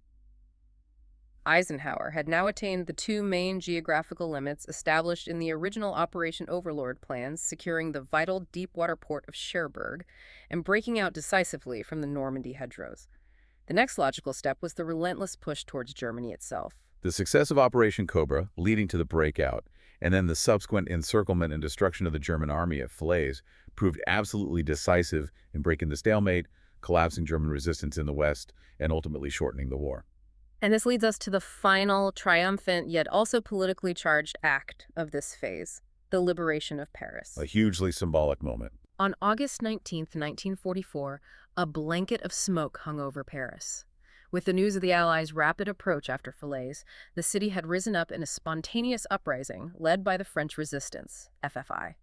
S1: Eisenhower had now attained the two main geographical limits established in the original Operation Overlord plans, securing the vital deep-water port of Cherbourg and breaking out decisively from the Normandy hedgerows. The next logical step was the relentless push towards Germany itself.
S2: The success of Operation Cobra, leading to the breakout, and then the subsequent encirclement and destruction of the German army at Falaise, proved absolutely decisive in breaking the stalemate, collapsing German resistance in the West, and ultimately shortening the war.
S1: And this leads us to the final, triumphant, yet also politically charged act of this phase, the liberation of Paris.
S2: A hugely symbolic moment.
S1: On August 19, 1944, a blanket of smoke hung over Paris. With the news of the Allies' rapid approach after Falaise, the city had risen up in a spontaneous uprising led by the French resistance, FFI.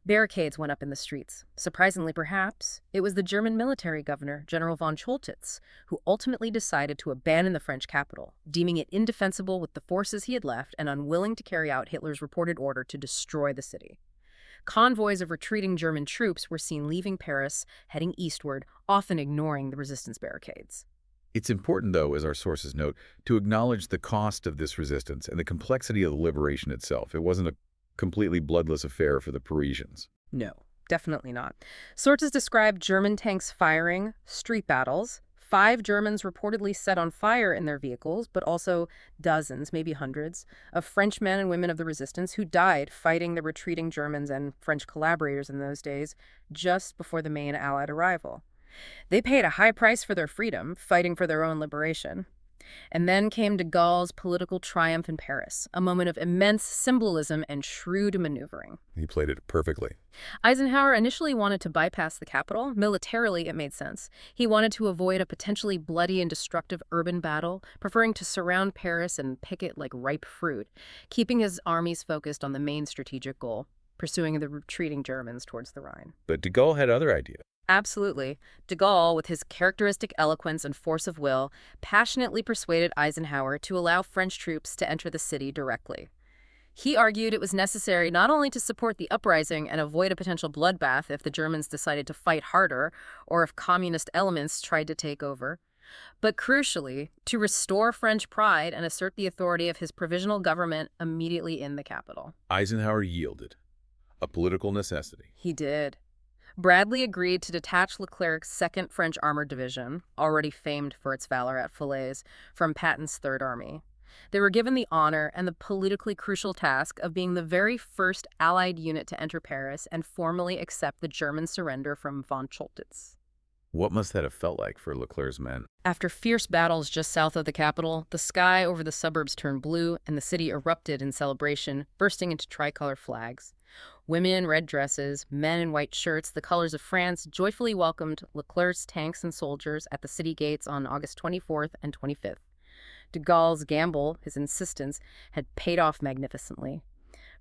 S1: Barricades went up in the streets. Surprisingly, perhaps, it was the German military governor, General von Choltitz, who ultimately decided to abandon the French capital, deeming it indefensible with the forces he had left and unwilling to carry out Hitler's reported order to destroy the city. Convoys of retreating German troops were seen leaving Paris, heading eastward, often ignoring the resistance barricades.
S2: It's important, though, as our sources note, to acknowledge the cost of this resistance and the complexity of the liberation itself. It wasn't a completely bloodless affair for the Parisians.
S1: No, definitely not. Sources describe German tanks firing, street battles, 5 Germans reportedly set on fire in their vehicles, but also dozens, maybe hundreds, of French men and women of the resistance who died fighting the retreating Germans and French collaborators in those days just before the main Allied arrival. They paid a high price for their freedom, fighting for their own liberation. And then came de Gaulle's political triumph in Paris, a moment of immense symbolism and shrewd maneuvering.
S2: He played it perfectly.
S1: Eisenhower initially wanted to bypass the capital. Militarily, it made sense. He wanted to avoid a potentially bloody and destructive urban battle, preferring to surround Paris and pick it like ripe fruit, keeping his armies focused on the main strategic goal, pursuing the retreating Germans towards the Rhine.
S2: But de Gaulle had other ideas.
S1: Absolutely. De Gaulle, with his characteristic eloquence and force of will, passionately persuaded Eisenhower to allow French troops to enter the city directly. He argued it was necessary not only to support the uprising and avoid a potential bloodbath if the Germans decided to fight harder or if communist elements tried to take over, but crucially, to restore French pride and assert the authority of his provisional government immediately in the capital.
S2: Eisenhower yielded, a political necessity.
S1: He did. Bradley agreed to detach Leclerc's 2nd French Armored Division, already famed for its valor at Falaise, from Patton's 3rd Army. They were given the honor and the politically crucial task of being the very first Allied unit to enter Paris and formally accept the German surrender from von Choltitz.
S2: What must that have felt like for Leclerc's men?
S1: After fierce battles just south of the capital, the sky over the suburbs turned blue and the city erupted in celebration, bursting into tricolor flags. Women in red dresses, men in white shirts, the colors of France, joyfully welcomed Leclerc's tanks and soldiers at the city gates on August 24th and 25th. De Gaulle's gamble, his insistence, had paid off magnificently.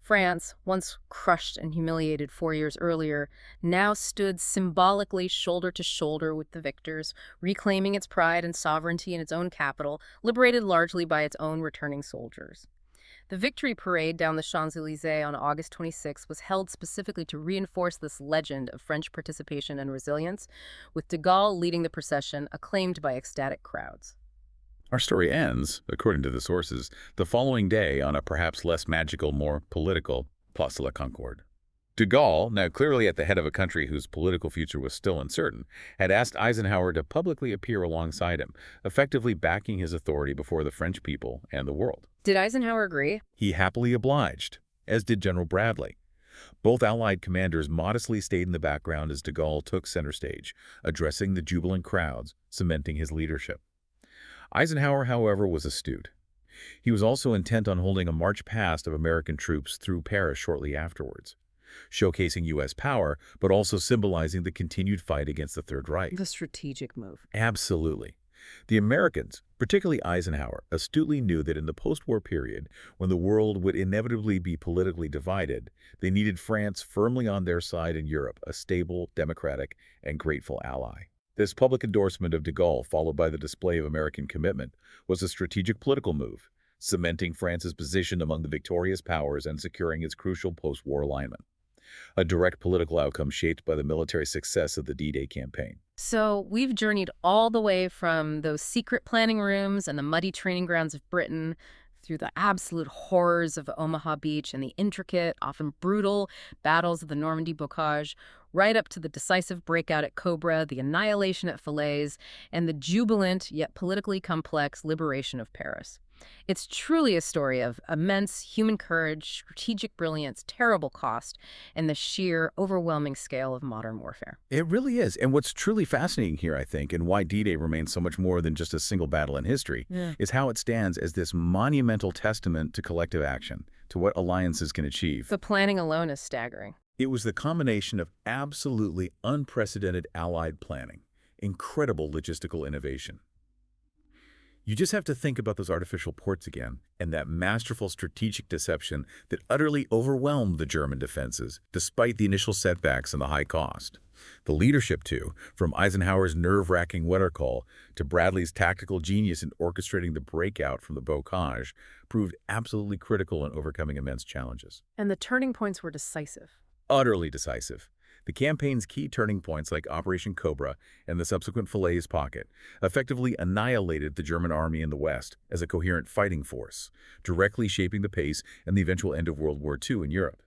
S1: France, once crushed and humiliated 4 years earlier, now stood symbolically shoulder to shoulder with the victors, reclaiming its pride and sovereignty in its own capital, liberated largely by its own returning soldiers. The victory parade down the Champs-Élysées on August 26 was held specifically to reinforce this legend of French participation and resilience, with de Gaulle leading the procession, acclaimed by ecstatic crowds.
S2: Our story ends, according to the sources, the following day on a perhaps less magical, more political Place de la Concorde. De Gaulle, now clearly at the head of a country whose political future was still uncertain, had asked Eisenhower to publicly appear alongside him, effectively backing his authority before the French people and the world.
S1: Did Eisenhower agree?
S2: He happily obliged, as did General Bradley. Both Allied commanders modestly stayed in the background as de Gaulle took center stage, addressing the jubilant crowds, cementing his leadership. Eisenhower, however, was astute. He was also intent on holding a march past of American troops through Paris shortly afterwards, showcasing U.S. power, but also symbolizing the continued fight against the Third Reich.
S1: The strategic move.
S2: Absolutely. The Americans, particularly Eisenhower, astutely knew that in the post-war period, when the world would inevitably be politically divided, they needed France firmly on their side in Europe, a stable, democratic, and grateful ally. This public endorsement of de Gaulle, followed by the display of American commitment, was a strategic political move, cementing France's position among the victorious powers and securing its crucial post-war alignment. A direct political outcome shaped by the military success of the D-Day campaign.
S1: So we've journeyed all the way from those secret planning rooms and the muddy training grounds of Britain, through the absolute horrors of Omaha Beach and the intricate, often brutal, battles of the Normandy bocage, right up to the decisive breakout at Cobra, the annihilation at Falaise, and the jubilant yet politically complex liberation of Paris. It's truly a story of immense human courage, strategic brilliance, terrible cost, and the sheer, overwhelming scale of modern warfare.
S2: It really is. And what's truly fascinating here, I think, and why D-Day remains so much more than just a single battle in history, is how it stands as this monumental testament to collective action, to what alliances can achieve.
S1: The planning alone is staggering.
S2: It was the combination of absolutely unprecedented Allied planning, incredible logistical innovation. You just have to think about those artificial ports again, and that masterful strategic deception that utterly overwhelmed the German defenses, despite the initial setbacks and the high cost. The leadership, too, from Eisenhower's nerve-wracking weather call to Bradley's tactical genius in orchestrating the breakout from the bocage, proved absolutely critical in overcoming immense challenges.
S1: And the turning points were decisive.
S2: Utterly decisive. The campaign's key turning points like Operation Cobra and the subsequent Falaise Pocket effectively annihilated the German army in the West as a coherent fighting force, directly shaping the pace and the eventual end of World War II in Europe.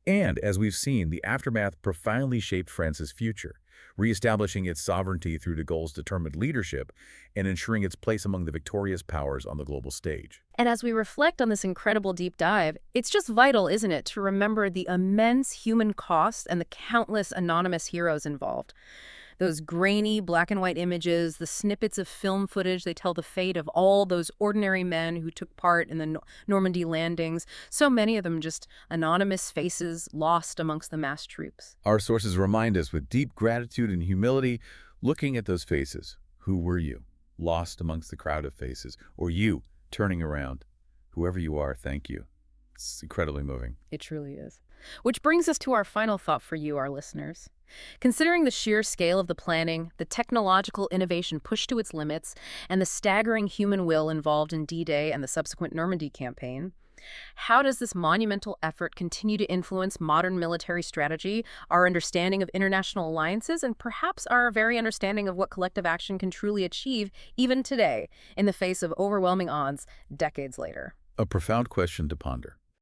S2: And, as we've seen, the aftermath profoundly shaped France's future, reestablishing its sovereignty through de Gaulle's determined leadership and ensuring its place among the victorious powers on the global stage.
S1: And as we reflect on this incredible deep dive, it's just vital, isn't it, to remember the immense human cost and the countless anonymous heroes involved. Those grainy black and white images, the snippets of film footage, they tell the fate of all those ordinary men who took part in the Normandy landings, so many of them just anonymous faces lost amongst the massed troops.
S2: Our sources remind us with deep gratitude and humility, looking at those faces. Who were you? Lost amongst the crowd of faces. Or you, turning around. Whoever you are, thank you. It's incredibly moving.
S1: It truly is. Which brings us to our final thought for you, our listeners. Considering the sheer scale of the planning, the technological innovation pushed to its limits, and the staggering human will involved in D-Day and the subsequent Normandy campaign, how does this monumental effort continue to influence modern military strategy, our understanding of international alliances, and perhaps our very understanding of what collective action can truly achieve even today, in the face of overwhelming odds decades later?
S2: A profound question to ponder.